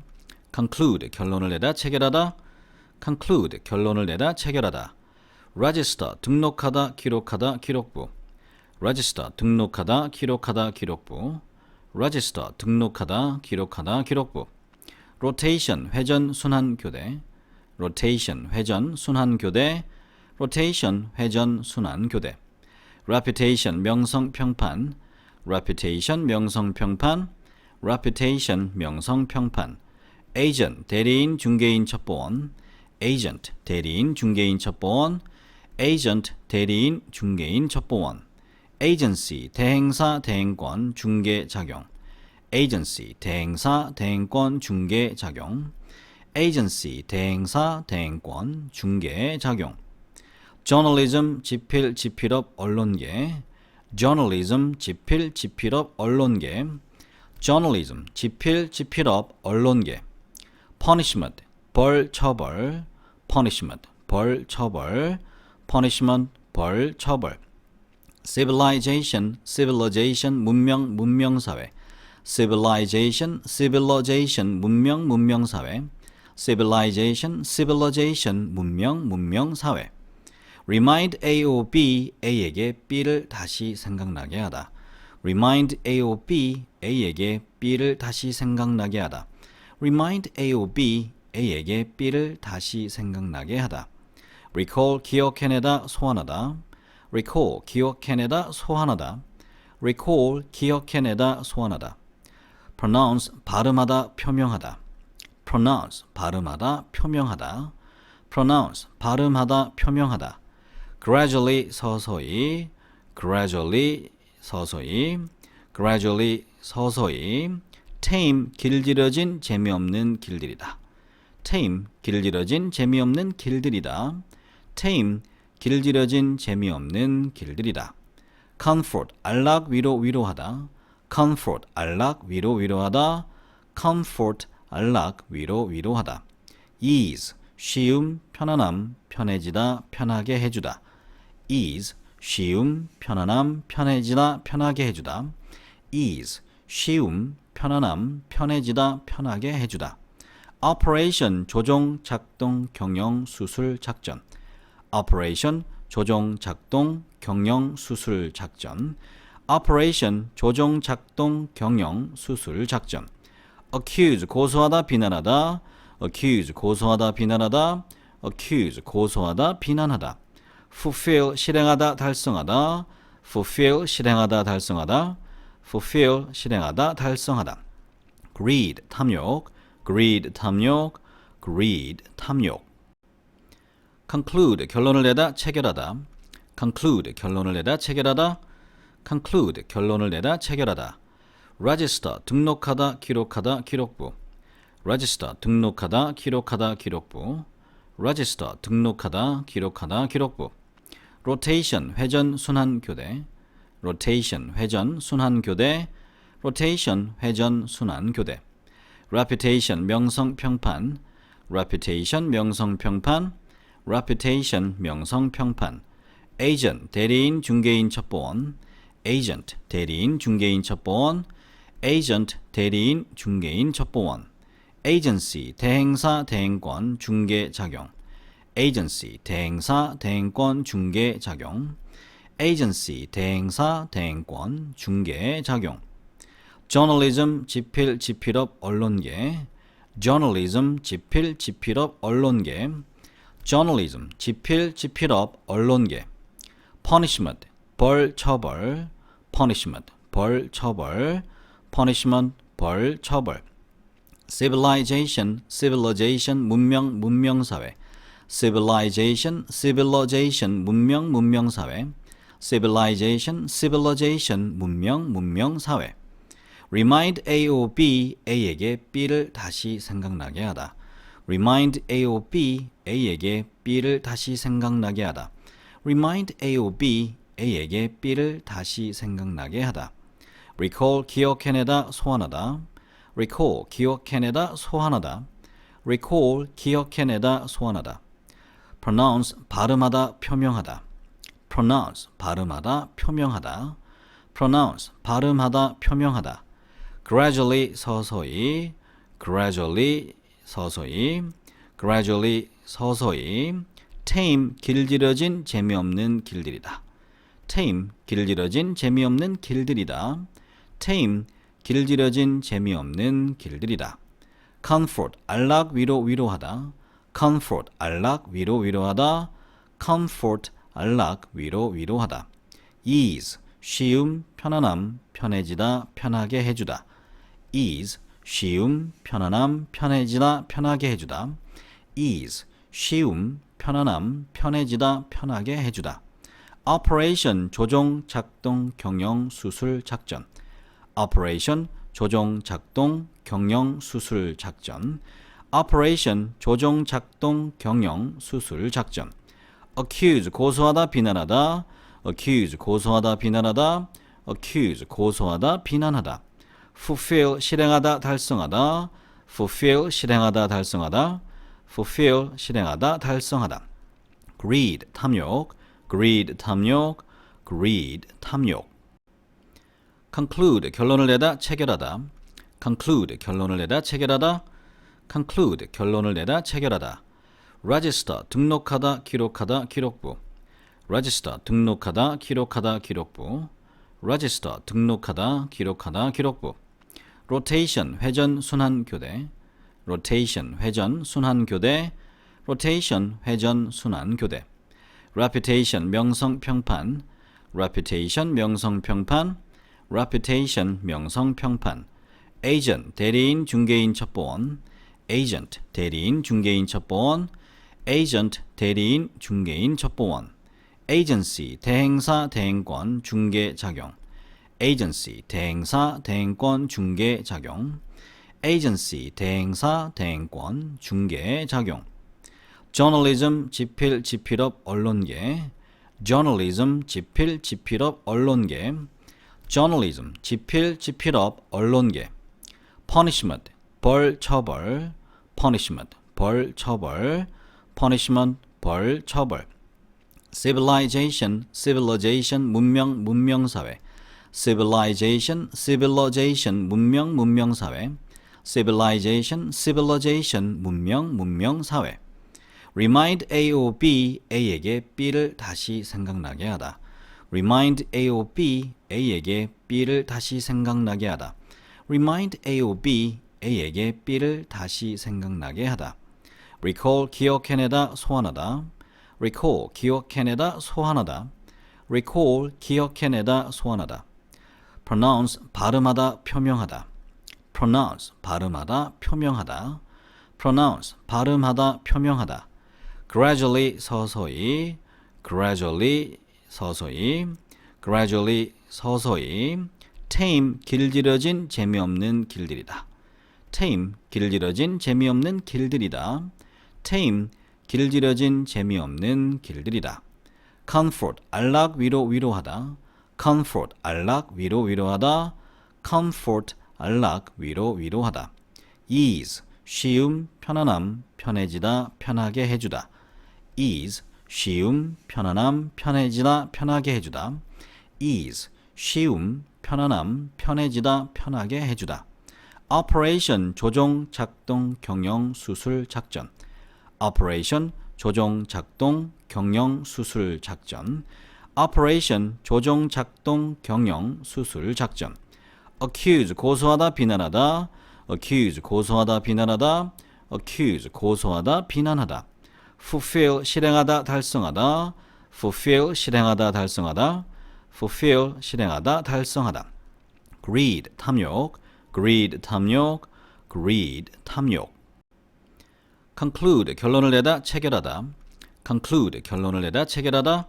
Conclude, 결론을 내다, 체결하다. Conclude, 결론을 내다, 체결하다. Register, 등록하다, 기록하다, 기록부. Register, 등록하다, 기록하다, 기록부. Register, 등록하다, 기록하다, 기록부. Rotation, 회전, 순환, 교대. Rotation, 회전, 순환, 교대. Rotation, 회전, 순환, 교대. Reputation, 명성, 평판. Reputation, 명성, 평판. Reputation, 명성, 평판. Agent, 대리인, 중개인, 첩보원. Agent, 대리인, 중개인, 첩보원. Agent, 대리인, 중개인, 첩보원. Agency, 대행사, 대행권, 중개, 작용. Agency, 대행사, 대행권, 중개, 작용. Agency, 대행사, 대행권, 중개, 작용. Journalism, 지필, 지필업, 언론계. Journalism, 지필, 지필업, 언론계. Journalism, 지필, 지필업, 언론계. Punishment, 벌, 처벌. Punishment, 벌, 처벌. Punishment, 벌, 처벌. Civilization, civilization, 문명, 문명사회. Civilization, civilization, 문명, 문명사회. Civilization, civilization, 문명, 문명사회. Remind A or B, A에게 B를 다시 생각나게 하다. Remind A or B, A에게 B를 다시 생각나게 하다. Remind A or B, A에게 B를 다시 생각나게 하다. Recall, 기억해내다, 소환하다. Recall, 기억해내다, 소환하다. Recall, 기억해내다, 소환하다. Pronounce, 발음하다, 표명하다. Pronounce, 발음하다, 표명하다. Pronounce, 발음하다, 표명하다. Gradually, 서서히. Gradually, 서서히. Gradually, 서서히. Tame, 길들여진 재미없는 길들이다. Tame, 길들여진 재미없는 길들이다. Tame, 길들여진 재미없는 길들이다. Comfort, 안락, 위로, 위로하다. Comfort, 안락, 위로, 위로하다. Comfort, 안락, 위로, 위로하다. Ease, 쉬움, 편안함, 편해지다, 편하게 해주다. Ease, 쉬움, 편안함, 편해지다, 편하게 해주다. Ease, 쉬움, 편안함, 편해지다, 편하게 해주다. Operation, 조종, 작동, 경영, 수술, 작전. Operation, 조종, 작동, 경영, 수술, 작전. Operation, 조종, 작동, 경영, 수술, 작전. Accuse, 고소하다, 비난하다. Accuse, 고소하다, 비난하다. Accuse, 고소하다, 비난하다. Fulfill, 실행하다, 달성하다. Fulfill, 실행하다, 달성하다. Fulfill, 실행하다, 달성하다. Greed, 탐욕. Greed, 탐욕. Greed, 탐욕. Conclude, 결론을 내다, 체결하다. Conclude, 결론을 내다, 체결하다. Conclude, 결론을 내다, 체결하다. Register, 등록하다, 기록하다, 기록부. register 등록하다 기록하다 기록부 register 등록하다 기록하다 기록부 rotation 회전 순환 교대 rotation 회전 순환 교대 rotation 회전 순환 교대 reputation 명성 평판 reputation 명성 평판 reputation 명성 평판 agent 대리인 중개인 첩보원 agent 대리인 중개인 첩보원 agent 대리인 중개인 첩보원 agency 대행사 대행권 중개 작용 agency 대행사 대행권 중개 작용 agency 대행사 대행권 중개 작용 journalism 지필 지필업 언론계 journalism 지필 지필업 언론계 journalism 지필 지필업 언론계 punishment 벌 처벌 punishment 벌 처벌 punishment 벌 처벌 civilization civilization 문명 문명사회 civilization civilization 문명 문명사회 civilization civilization 문명 문명사회 remind A or B A에게 B를 다시 생각나게 하다 remind A or B A에게 B를 다시 생각나게 하다 remind A or B A에게 B를 다시 생각나게 하다 recall 기억해내다 소환하다 recall 기억해내다 소환하다 recall 기억해내다 소환하다 pronounce 발음하다 표명하다 pronounce 발음하다 표명하다 pronounce 발음하다 표명하다 gradually 서서히 gradually 서서히 gradually 서서히 tame 길들여진 재미없는 길들이다 tame 길들여진 재미없는 길들이다 tame 길들여진 재미없는 길들이다 comfort 안락 위로 위로하다 comfort 안락 위로 위로하다 comfort 안락 위로 위로하다 ease 쉬움 편안함 편해지다 편하게 해주다 ease 쉬움 편안함 편해지다 편하게 해주다 ease 쉬움 편안함 편해지다 편하게 해주다 operation 조종 작동 경영 수술 작전 operation 조종 작동 경영 수술 작전 operation 조종 작동 경영 수술 작전 accuse 고소하다 비난하다 accuse 고소하다 비난하다 accuse 고소하다 비난하다 fulfill 실행하다 달성하다 fulfill 실행하다 달성하다 fulfill 실행하다 달성하다 greed 탐욕 greed 탐욕 greed 탐욕 conclude 결론을 내다 체결하다 conclude 결론을 내다 체결하다 conclude 결론을 내다 체결하다 register 등록하다 기록하다 기록부 register 등록하다 기록하다 기록부 register 등록하다 기록하다 기록부 rotation 회전 순환 교대 rotation 회전 순환 교대 rotation 회전 순환 교대 reputation 명성 평판 reputation 명성 평판 reputation 명성 평판 agent 대리인 중개인 첩보원 agent 대리인 중개인 첩보원 agent 대리인 중개인 첩보원 agency 대행사 대행권 중개 작용 agency 대행사 대행권 중개 작용 agency 대행사 대행권 중개 작용 journalism 지필 지필업 언론계 journalism 지필 지필업 언론계 journalism 지필 지필업 언론계 punishment 벌 처벌 punishment 벌 처벌 punishment 벌 처벌 civilization civilization 문명 문명사회 civilization civilization 문명 문명사회 civilization civilization 문명 문명사회 remind A or B A에게 B를 다시 생각나게 하다 remind A or B A에게 B를 다시 생각나게 하다 remind A or B A에게 B를 다시 생각나게 하다 recall 기억해내다 소환하다 recall 기억해내다 소환하다 recall 기억해내다 소환하다 pronounce 발음하다 표명하다 pronounce 발음하다 표명하다 pronounce 발음하다 표명하다 gradually 서서히 gradually 서서히 gradually 서서히 tame 길들여진 재미없는 길들이다 tame, 길들여진 재미없는 길들이다. tame, 길들여진 재미없는 길들이다. comfort, 안락, 위로, 위로하다. comfort, 안락, 위로, 위로하다. comfort, 안락, 위로, 위로하다. ease, 쉬움, 편안함, 편해지다, 편하게 해주다. ease, 쉬움, 편안함, 편해지다, 편하게 해주다. ease, 쉬움, 편안함, 편해지다, 편하게 해주다. operation, 조종, 작동, 경영, 수술, 작전. operation, 조종, 작동, 경영, 수술, 작전. operation, 조종, 작동, 경영, 수술, 작전. accuse, 고소하다, 비난하다. accuse, 고소하다, 비난하다. accuse, 고소하다, 비난하다. fulfill, 실행하다, 달성하다. fulfill, 실행하다, 달성하다. fulfill, 실행하다, 달성하다. greed, 탐욕. greed, 탐욕. greed, 탐욕. conclude, 결론을 내다, 체결하다. conclude, 결론을 내다, 체결하다.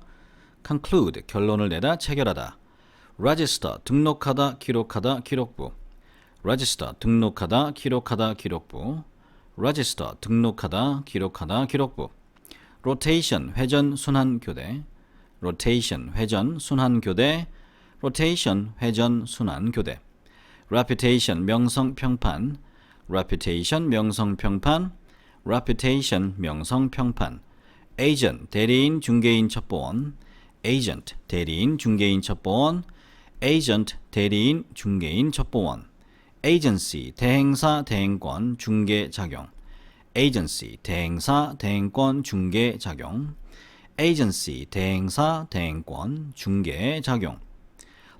conclude, 결론을 내다, 체결하다. register, 등록하다, 기록하다, 기록부. register, 등록하다, 기록하다, 기록부. register, 등록하다, 기록하다, 기록부. rotation, 회전, 순환, 교대. rotation, 회전, 순환, 교대. rotation, 회전, 순환, 교대. reputation, 명성, 평판. reputation, 명성, 평판. reputation, 명성, 평판. agent, 대리인, 중개인, 첩보원. agent, 대리인, 중개인, 첩보원. agent, 대리인, 중개인, 첩보원. agency, 대행사, 대행권, 중개작용. agency, 대행사, 대행권, 중개작용. agency, 대행사, 대행권, 중개작용.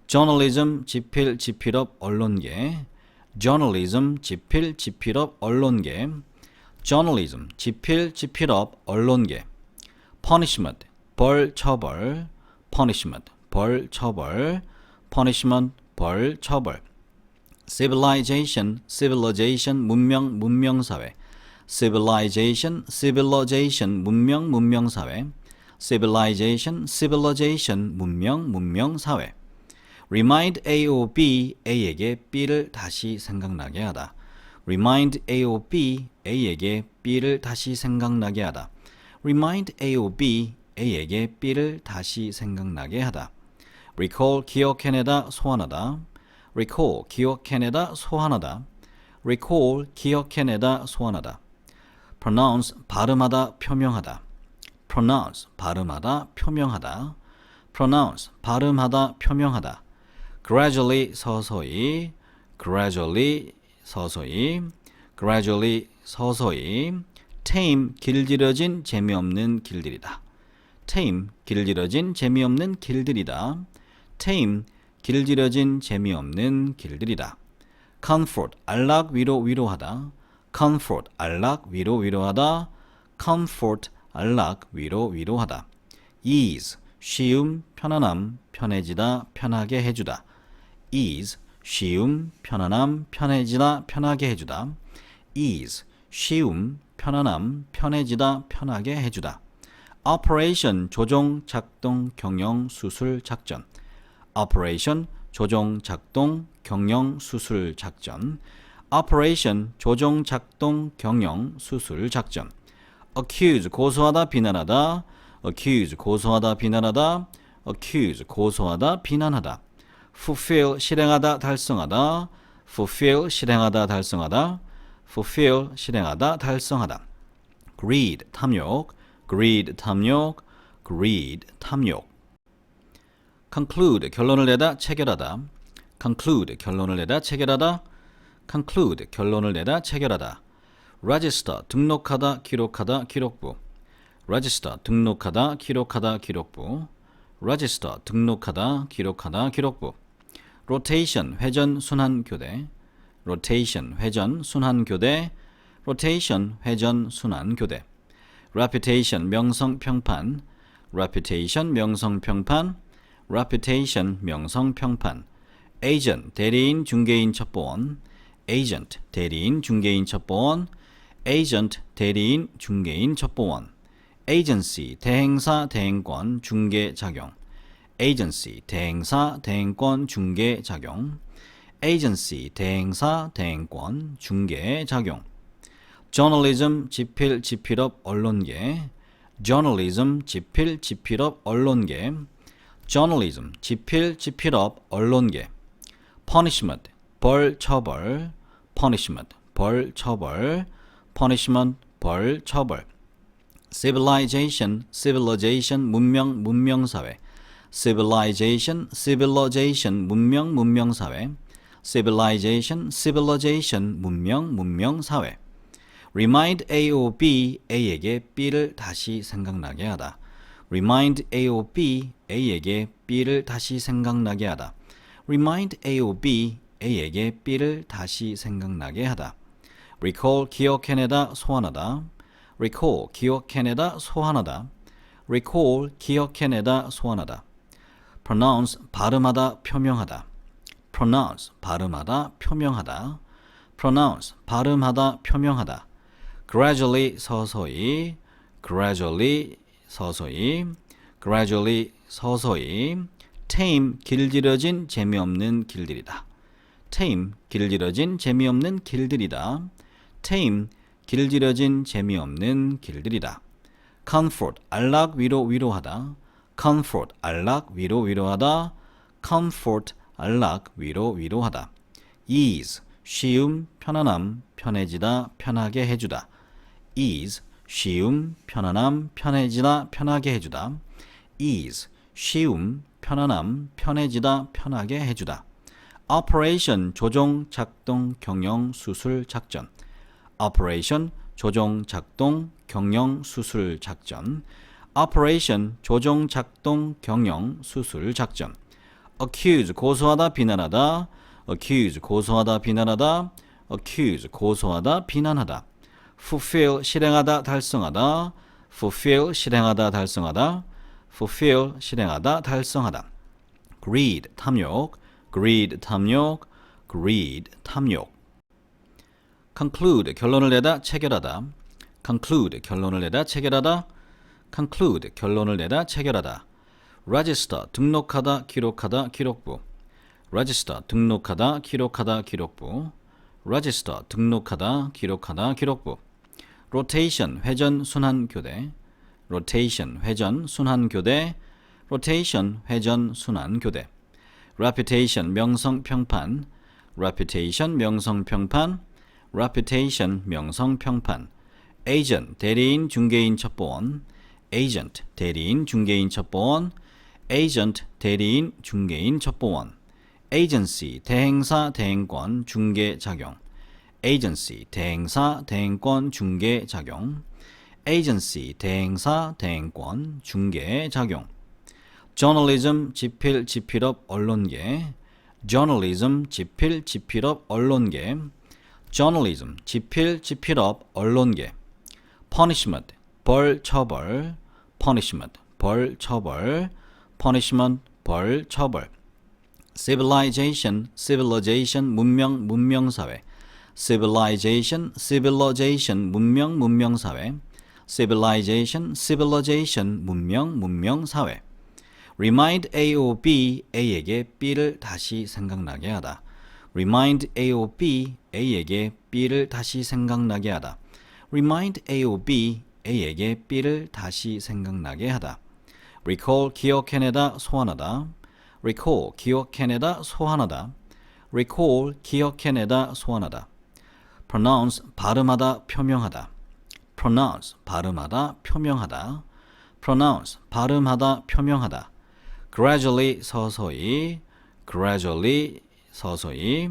journalism, 지필, 지필업, 언론계. journalism, 지필, 지필업, 언론계. journalism, 지필, 지필업, 언론계. punishment, 벌, 처벌. punishment, 벌, 처벌. punishment, 벌, 처벌. civilization, civilization, 문명, 문명사회. civilization, civilization, 문명, 문명사회. civilization, civilization, 문명, 문명사회. remind A or B, A에게 B를 다시 생각나게 하다. remind A or B, A에게 B를 다시 생각나게 하다. remind A or B, A에게 B를 다시 생각나게 하다. recall, 기억해내다, 소환하다. recall, 기억해내다, 소환하다. recall, 기억해내다, 소환하다. pronounce, 발음하다, 표명하다. pronounce, 발음하다, 표명하다. pronounce, 발음하다, 표명하다. gradually, 서서히. gradually, 서서히. gradually, 서서히. tame, 길들여진, 재미없는 길들이다. tame, 길들여진, 재미없는 길들이다. tame, 길들여진, 재미없는 길들이다. comfort, 안락, 위로, 위로하다. comfort, 안락, 위로, 위로하다. comfort, 안락, 위로, 위로하다. ease, 쉬움, 편안함, 편해지다, 편하게 해주다. ease, 쉬움, 편안함, 편해지다, 편하게 해주다. ease, 쉬움, 편안함, 편해지다, 편하게 해주다. operation, 조종, 작동, 경영, 수술, 작전. operation, 조종, 작동, 경영, 수술, 작전. operation, 조종, 작동, 경영, 수술, 작전. accuse, 고소하다, 비난하다. accuse, 고소하다, 비난하다. accuse, 고소하다, 비난하다. fulfill, 실행하다, 달성하다. fulfill, 실행하다, 달성하다. fulfill, 실행하다, 달성하다. greed, 탐욕. greed, 탐욕. greed, 탐욕. conclude, 결론을 내다, 체결하다. conclude, 결론을 내다, 체결하다. conclude, 결론을 내다, 체결하다. register, 등록하다, 기록하다, 기록부. register, 등록하다, 기록하다, 기록부. register, 등록하다, 기록하다, 기록부. rotation, 회전, 순환, 교대. rotation, 회전, 순환, 교대. rotation, 회전, 순환, 교대. reputation, 명성, 평판. reputation, 명성, 평판. reputation, 명성, 평판. agent, 대리인, 중개인, 첩보원. agent, 대리인, 중개인, 첩보원. agent, 대리인, 중개인, 첩보원. agency, 대행사, 대행권, 중개작용. agency, 대행사, 대행권, 중개작용. agency, 대행사, 대행권, 중개, 작용. journalism, 지필, 지필업, 언론계. journalism, 지필, 지필업, 언론계. journalism, 지필, 지필업, 언론계. punishment, 벌, 처벌. punishment, 벌, 처벌. punishment, 벌, 처벌. civilization, civilization, 문명, 문명사회. civilization, civilization, 문명, 문명사회. civilization, civilization, 문명, 문명사회. remind A or B, A에게 B를 다시 생각나게 하다. remind A or B, A에게 B를 다시 생각나게 하다. remind A or B, A에게 B를 다시 생각나게 하다. recall, 기억해내다, 소환하다. recall, 기억해내다, 소환하다. recall, 기억해내다, 소환하다. pronounce, 발음하다, 표명하다. pronounce, 발음하다, 표명하다. pronounce, 발음하다, 표명하다. gradually, 서서히. gradually, 서서히. gradually, 서서히. tame, 길들여진, 재미없는 길들이다. tame, 길들여진, 재미없는 길들이다. tame, 길들여진, 재미없는 길들이다. comfort, 안락, 위로, 위로하다. comfort, 안락, 위로, 위로하다. comfort, 안락, 위로, 위로하다. ease, 쉬움, 편안함, 편해지다, 편하게 해주다. ease, 쉬움, 편안함, 편해지다, 편하게 해주다. ease, 쉬움, 편안함, 편해지다, 편하게 해주다. operation, 조종, 작동, 경영, 수술, 작전. operation, 조종, 작동, 경영, 수술, 작전. operation, 조종, 작동, 경영, 수술, 작전. accuse, 고소하다, 비난하다. accuse, 고소하다, 비난하다. accuse, 고소하다, 비난하다. fulfill, 실행하다, 달성하다. fulfill, 실행하다, 달성하다. fulfill, 실행하다, 달성하다. greed, 탐욕. greed, 탐욕. greed, 탐욕. conclude, 결론을 내다, 체결하다. conclude, 결론을 내다, 체결하다. conclude, 결론을 내다, 체결하다. register, 등록하다, 기록하다, 기록부. register, 등록하다, 기록하다, 기록부. register, 등록하다, 기록하다, 기록부. rotation, 회전, 순환, 교대. rotation, 회전, 순환, 교대. rotation, 회전, 순환, 교대. reputation, 명성, 평판. reputation, 명성, 평판. reputation, 명성, 평판. agent, 대리인, 중개인, 첩보원. agent, 대리인, 중개인, 첩보원. agent, 대리인, 중개인, 첩보원. agency, 대행사, 대행권, 중개, 작용. agency, 대행사, 대행권, 중개, 작용. agency, 대행사, 대행권, 중개, 작용. journalism, 지필, 지필업, 언론계. journalism, 지필, 지필업, 언론계. journalism, 지필, 지필업, 언론계. punishment, 벌, 처벌. punishment, 벌, 처벌. punishment, 벌, 처벌. civilization, civilization, 문명, 문명사회. civilization, civilization, 문명, 문명사회. civilization, civilization, 문명, 문명사회. remind A or B, A에게 B를 다시 생각나게 하다. remind A or B, A에게 B를 다시 생각나게 하다. remind A or B, A에게 B를 다시 생각나게 하다. recall, 기억해내다, 소환하다. recall, 기억해내다, 소환하다. recall, 기억해내다, 소환하다. pronounce, 발음하다, 표명하다. pronounce, 발음하다, 표명하다. pronounce, 발음하다, 표명하다. gradually, 서서히. gradually, 서서히.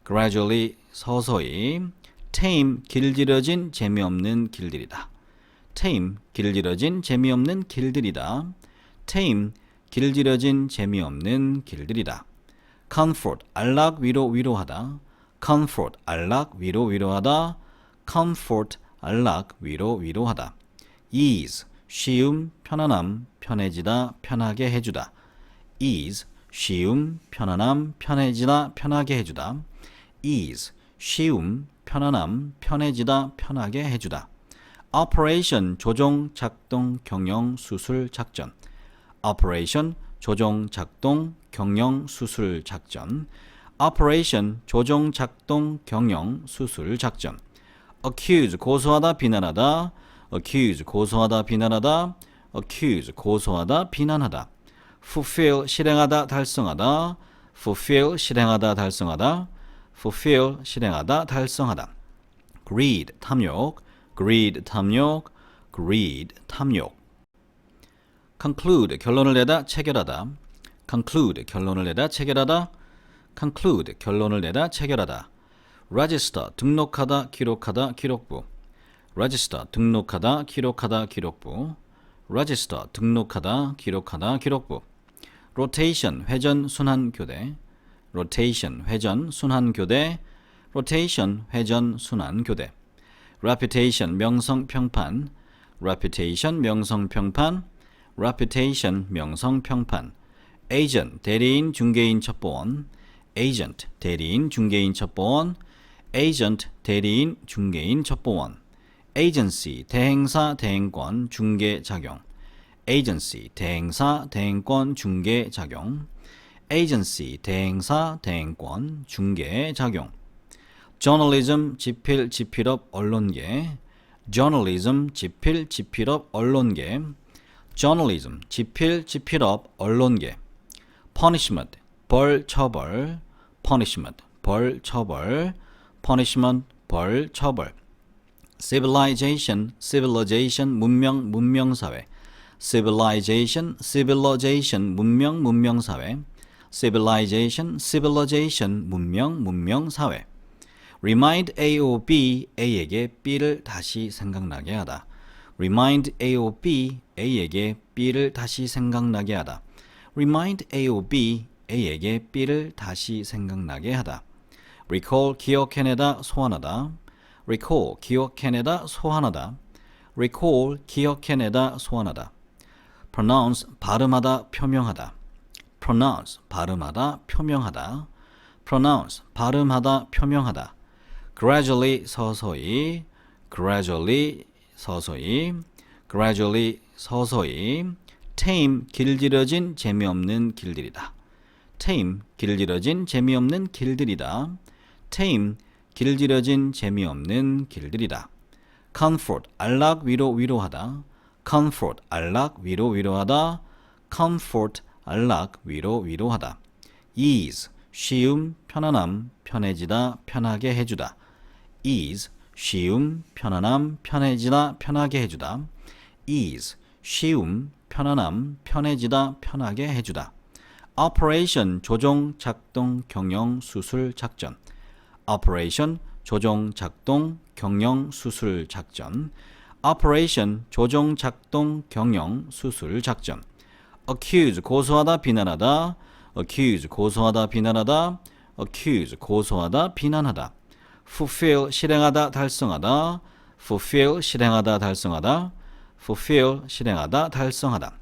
gradually, 서서히. tame, 길들여진, 재미없는 길들이다. tame, 길들여진, 재미없는 길들이다. tame, 길들여진, 재미없는 길들이다. comfort, 안락, 위로, 위로하다. comfort, 안락, 위로, 위로하다. comfort, 안락, 위로, 위로하다. ease, 쉬움, 편안함, 편해지다, 편하게 해주다. ease, 쉬움, 편안함, 편해지다, 편하게 해주다. ease, 쉬움, 편안함, 편해지다, 편하게 해주다. operation, 조종, 작동, 경영, 수술, 작전. operation, 조종, 작동, 경영, 수술, 작전. operation 조종 작동 경영 수술 작전. accuse 고소하다 비난하다. accuse 고소하다 비난하다. accuse 고소하다 비난하다. fulfill 실행하다 달성하다. fulfill 실행하다 달성하다. fulfill 실행하다 달성하다. greed 탐욕. greed 탐욕. greed 탐욕. conclude 결론을 내다 체결하다. conclude 결론을 내다 체결하다. conclude 결론을 내다 체결하다. register 등록하다 기록하다 기록부. register 등록하다 기록하다 기록부. register 등록하다 기록하다 기록부. rotation 회전 순환 교대. rotation 회전 순환 교대. rotation 회전 순환 교대. reputation 명성 평판. reputation 명성 평판. reputation 명성 평판. agent 대리인 중개인 첩보원. agent 대리인 중개인 첩보원. agent 대리인 중개인 첩보원. agency 대행사 대행권 중개 작용. agency 대행사 대행권 중개 작용. agency 대행사 대행권 중개 작용. journalism 지필 지필업 언론계. journalism 지필 지필업 언론계. journalism 지필 지필업 언론계. punishment 벌 처벌. punishment 벌 처벌. punishment 벌 처벌. civilization civilization 문명 문명사회. civilization civilization 문명 문명사회. civilization civilization 문명 문명사회. remind A or B A에게 B를 다시 생각나게 하다. remind A or B A에게 B를 다시 생각나게 하다. remind A or B A에게 B를 다시 생각나게 하다. recall 기억해내다 소환하다. recall 기억해내다 소환하다. recall 기억해내다 소환하다. pronounce 발음하다 표명하다. pronounce 발음하다 표명하다. pronounce 발음하다 표명하다. gradually 서서히. gradually 서서히. gradually 서서히. tame 길들여진 재미없는 길들이다. tame 길들여진 재미없는 길들이다. tame 길들여진 재미없는 길들이다. comfort 안락 위로 위로하다. comfort 안락 위로 위로하다. comfort 안락 위로 위로하다. ease 쉬움 편안함 편해지다 편하게 해주다. ease 쉬움 편안함 편해지다 편하게 해주다. ease 쉬움 편안함 편해지다 편하게 해주다. operation 조종 작동 경영 수술 작전. operation 조종 작동 경영 수술 작전. operation 조종 작동 경영 수술 작전. accuse 고소하다 비난하다. accuse 고소하다 비난하다. accuse 고소하다 비난하다. fulfill 실행하다 달성하다. fulfill 실행하다 달성하다. fulfill 실행하다 달성하다.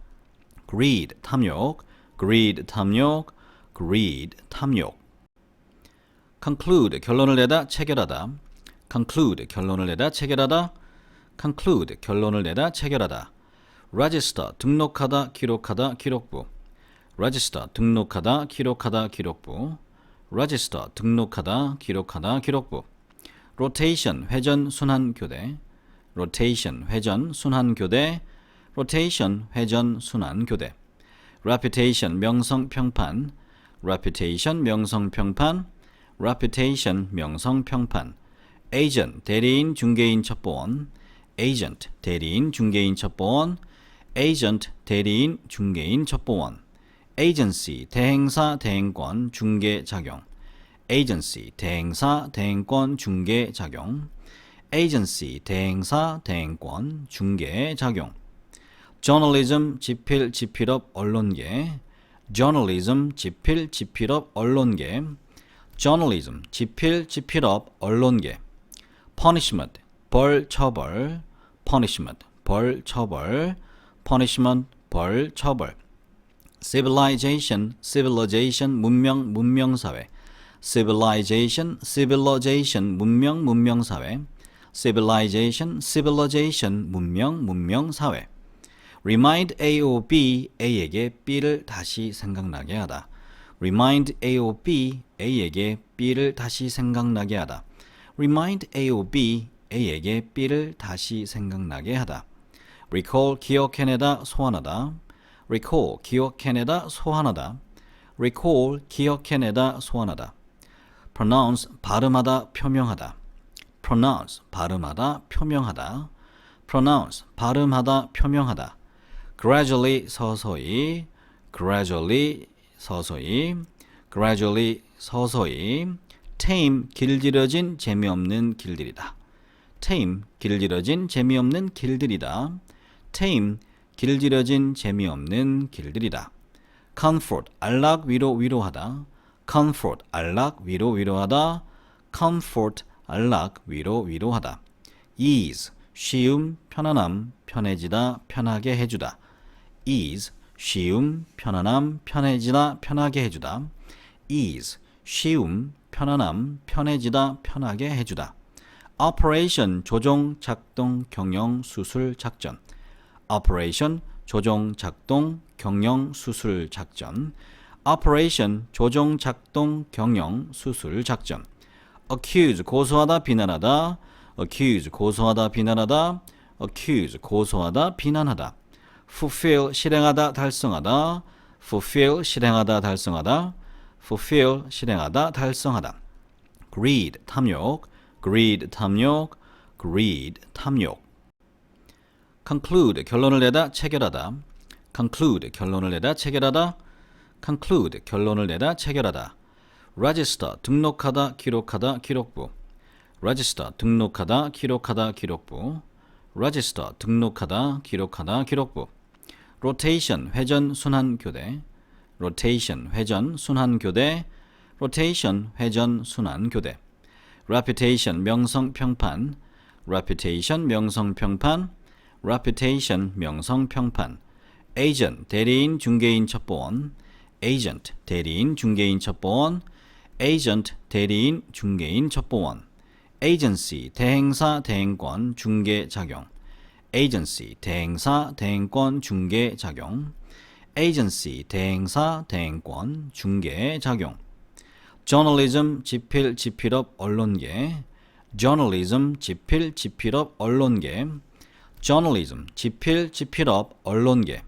greed 탐욕. greed 탐욕. greed 탐욕. conclude 결론을 내다 체결하다. conclude 결론을 내다 체결하다. conclude 결론을 내다 체결하다. register 등록하다 기록하다 기록부. register 등록하다 기록하다 기록부. register 등록하다 기록하다 기록부. rotation 회전 순환 교대. rotation 회전 순환 교대. rotation 회전 순환 교대. reputation 명성 평판. reputation 명성 평판. reputation 명성 평판. agent 대리인 중개인 첩보원. agent 대리인 중개인 첩보원. agent 대리인 중개인 첩보원. agency 대행사 대행권 중개 작용. agency 대행사 대행권 중개 작용. agency 대행사 대행권 중개 작용. journalism 지필 지필업 언론계. journalism 지필 지필업 언론계. journalism 지필 지필업 언론계. punishment 벌 처벌. punishment 벌 처벌. punishment 벌 처벌. civilization civilization 문명 문명사회. civilization civilization 문명 문명사회. civilization civilization 문명 문명사회. remind A or B A에게 B를 다시 생각나게 하다. remind A or B, A에게 B를 다시 생각나게 하다. remind A or B, A에게 B를 다시 생각나게 하다. recall, 기억해내다, 소환하다. recall, 기억해내다, 소환하다. recall, 기억해내다, 소환하다. pronounce, 발음하다, 표명하다. pronounce, 발음하다, 표명하다. pronounce, 발음하다, 표명하다. gradually, 서서히. gradually, 서서히. gradually, 서서히. tame, 길들여진 재미없는 길들이다. tame, 길들여진 재미없는 길들이다. tame, 길들여진 재미없는 길들이다. comfort, 안락, 위로, 위로하다. comfort, 안락, 위로, 위로하다. comfort, 안락, 위로, 위로하다. ease, 쉬움, 편안함, 편해지다, 편하게 해주다. ease, 쉬움, 편안함, 편해지다, 편하게 해주다. ease, 쉬움, 편안함, 편해지다, 편하게 해주다. operation, 조종, 작동, 경영, 수술, 작전. operation, 조종, 작동, 경영, 수술, 작전. operation, 조종, 작동, 경영, 수술, 작전. accuse, 고소하다, 비난하다. accuse, 고소하다, 비난하다. accuse, 고소하다, 비난하다. fulfill, 실행하다, 달성하다. fulfill, 실행하다, 달성하다. fulfill, 실행하다, 달성하다. greed, 탐욕. greed, 탐욕. greed, 탐욕. conclude, 결론을 내다, 체결하다. conclude, 결론을 내다, 체결하다. conclude, 결론을 내다, 체결하다. register, 등록하다, 기록하다, 기록부. register, 등록하다, 기록하다, 기록부. register, 등록하다, 기록하다, 기록부. rotation, 회전, 순환, 교대. rotation, 회전, 순환, 교대. rotation, 회전, 순환, 교대. reputation, 명성, 평판. reputation, 명성, 평판. reputation, 명성, 평판. agent, 대리인, 중개인, 첩보원. agent, 대리인, 중개인, 첩보원. agent, 대리인, 중개인, 첩보원. agency, 대행사, 대행권, 중개작용. agency, 대행사, 대행권, 중개작용. agency, 대행사, 대행권, 중개작용. journalism, 지필, 지필업, 언론계. journalism, 지필, 지필업, 언론계. journalism, 지필, 지필업, 언론계.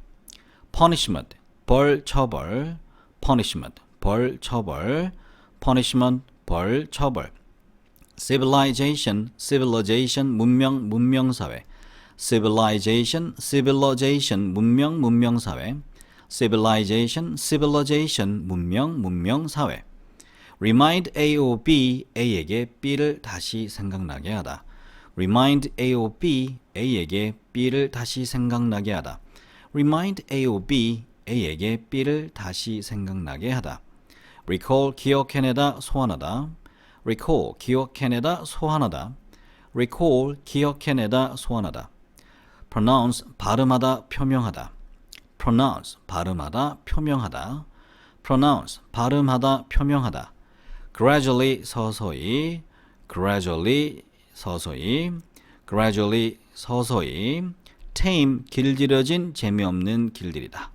punishment, 벌, 처벌. punishment, 벌, 처벌. punishment, 벌, 처벌. civilization, civilization, 문명, 문명사회. civilization, civilization, 문명, 문명사회. civilization, civilization, 문명, 문명사회. remind A or B, A에게 B를 다시 생각나게 하다. remind A or B, A에게 B를 다시 생각나게 하다. remind A or B, A에게 B를 다시 생각나게 하다. recall, 기억해내다, 소환하다. recall, 기억해내다, 소환하다. recall, 기억해내다, 소환하다. pronounce, 발음하다, 표명하다. pronounce, 발음하다, 표명하다. pronounce, 발음하다, 표명하다. gradually, 서서히. gradually, 서서히. gradually, 서서히. tame, 길들여진 재미없는 길들이다.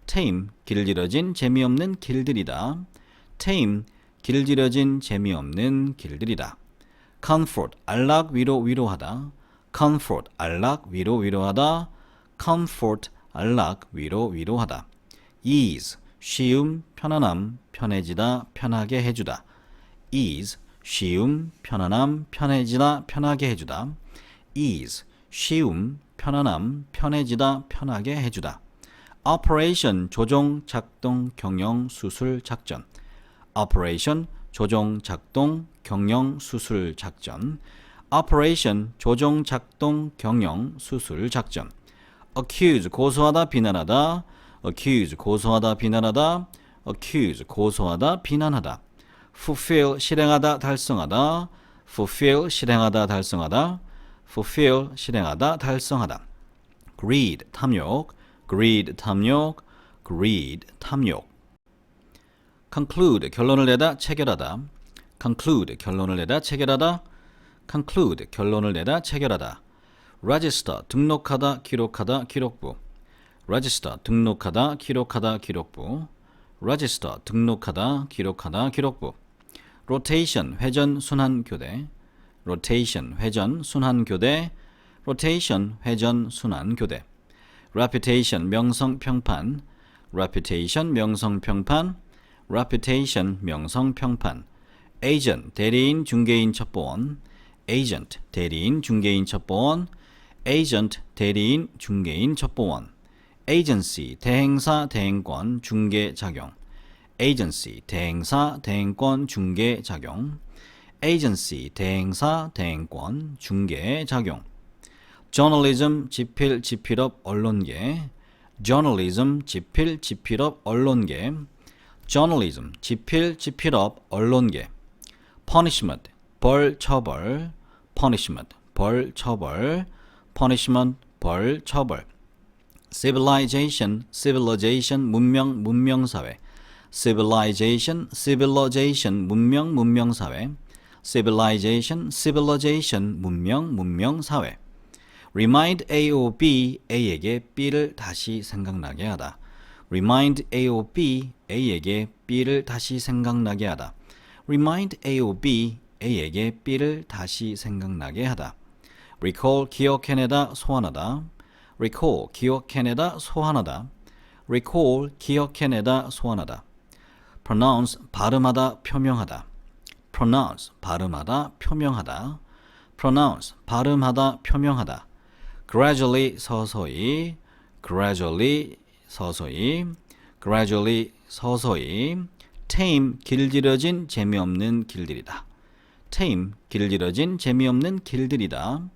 tame, 길들여진 재미없는 길들이다. tame, 길들여진 재미없는 길들이다. comfort, 안락, 위로, 위로하다. comfort, 안락, 위로, 위로하다. comfort, 안락, 위로, 위로하다. ease, 쉬움, 편안함, 편해지다, 편하게 해주다. ease, 쉬움, 편안함, 편해지다, 편하게 해주다. ease, 쉬움, 편안함, 편해지다, 편하게 해주다. operation, 조종, 작동, 경영, 수술, 작전. operation, 조종, 작동, 경영, 수술, 작전. operation, 조종, 작동, 경영, 수술, 작전. accuse, 고소하다, 비난하다. accuse, 고소하다, 비난하다. accuse, 고소하다, 비난하다. fulfill, 실행하다, 달성하다. fulfill, 실행하다, 달성하다. fulfill, 실행하다, 달성하다. greed, 탐욕. greed, 탐욕. greed, 탐욕. conclude, 결론을 내다, 체결하다. conclude, 결론을 내다, 체결하다. conclude, 결론을 내다, 체결하다. register, 등록하다, 기록하다, 기록부. register, 등록하다, 기록하다, 기록부. register, 등록하다, 기록하다, 기록부. rotation, 회전, 순환, 교대. rotation, 회전, 순환, 교대. rotation, 회전, 순환, 교대. reputation, 명성, 평판. reputation, 명성, 평판. reputation, 명성, 평판. agent, 대리인, 중개인, 첩보원. agent, 대리인, 중개인, 첩보원. agent, 대리인, 중개인, 첩보원. agency, 대행사, 대행권, 중개, 작용. agency, 대행사, 대행권, 중개, 작용. agency, 대행사, 대행권, 중개, 작용. journalism, 지필, 지필업, 언론계. journalism, 지필, 지필업, 언론계. journalism, 지필, 지필업, 언론계. punishment, 벌, 처벌. punishment, 벌, 처벌. punishment, 벌, 처벌. civilization, civilization, 문명, 문명사회. civilization, civilization, 문명, 문명사회. civilization, civilization, 문명, 문명사회. remind A or B, A에게 B를 다시 생각나게 하다. remind A or B, A에게 B를 다시 생각나게 하다. remind A or B, A에게 B를 다시 생각나게 하다. recall, 기억해내다, 소환하다. recall, 기억해내다, 소환하다. recall, 기억해내다, 소환하다. pronounce, 발음하다, 표명하다. pronounce, 발음하다, 표명하다. pronounce, 발음하다, 표명하다. gradually, 서서히. gradually, 서서히. gradually, 서서히. tame, 길들여진, 재미없는 길들이다. tame, 길들여진, 재미없는 길들이다.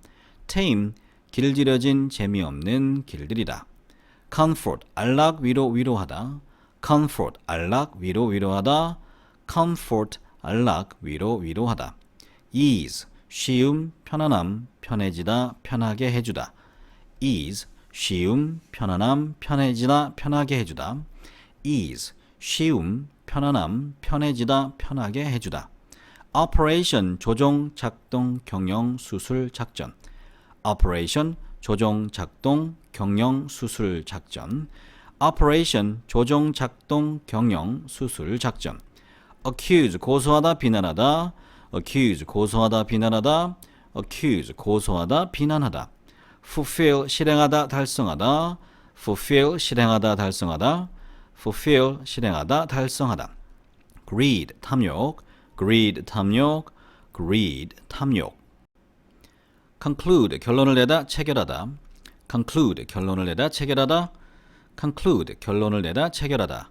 tame, 길들여진, 재미없는 길들이다. comfort, 안락, 위로, 위로하다. comfort, 안락, 위로, 위로하다. comfort, 안락, 위로, 위로하다. ease, 쉬움, 편안함, 편해지다, 편하게 해주다. ease, 쉬움, 편안함, 편해지다, 편하게 해주다. ease, 쉬움, 편안함, 편해지다, 편하게 해주다. operation, 조종, 작동, 경영, 수술, 작전. operation, 조종, 작동, 경영, 수술, 작전. operation, 조종, 작동, 경영, 수술, 작전. accuse, 고소하다, 비난하다. accuse, 고소하다, 비난하다. accuse, 고소하다, 비난하다. fulfill, 실행하다, 달성하다. fulfill, 실행하다, 달성하다. fulfill, 실행하다, 달성하다. greed, 탐욕. greed, 탐욕. greed, 탐욕. conclude, 결론을 내다, 체결하다. conclude, 결론을 내다, 체결하다. conclude, 결론을 내다, 체결하다.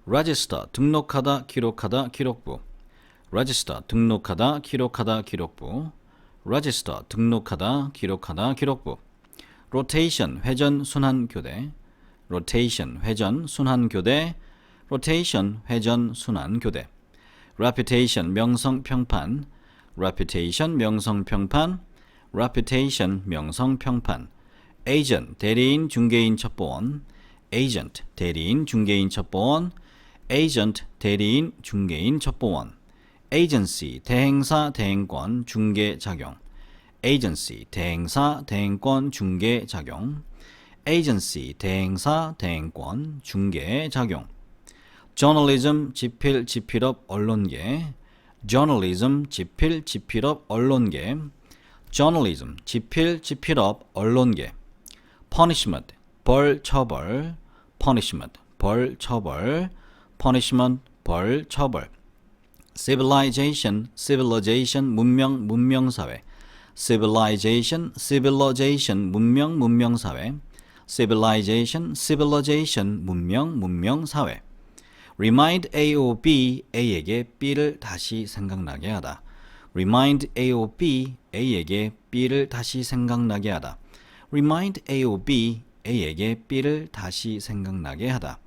register, 등록하다, 기록하다, 기록부. register, 등록하다, 기록하다, 기록부. register, 등록하다, 기록하다, 기록부. rotation, 회전, 순환, 교대. rotation, 회전, 순환, 교대. rotation, 회전, 순환, 교대. reputation, 명성, 평판. reputation, 명성, 평판. reputation, 명성, 평판. agent, 대리인, 중개인, 첩보원. agent, 대리인, 중개인, 첩보원. agent, 대리인, 중개인, 첩보원. agency, 대행사, 대행권, 중개, 작용. agency, 대행사, 대행권, 중개, 작용. agency, 대행사, 대행권, 중개, 작용. journalism, 지필, 지필업, 언론계. journalism, 지필, 지필업, 언론계. journalism, 지필, 지필업, 언론계. punishment, 벌, 처벌. punishment, 벌, 처벌. punishment, 벌, 처벌. civilization, civilization, 문명, 문명사회. civilization, civilization, 문명, 문명사회. civilization, civilization, 문명, 문명사회. remind A or B, A에게 B를 다시 생각나게 하다. remind A or B, A에게 B를 다시 생각나게 하다. remind A or B, A에게 B를 다시 생각나게 하다.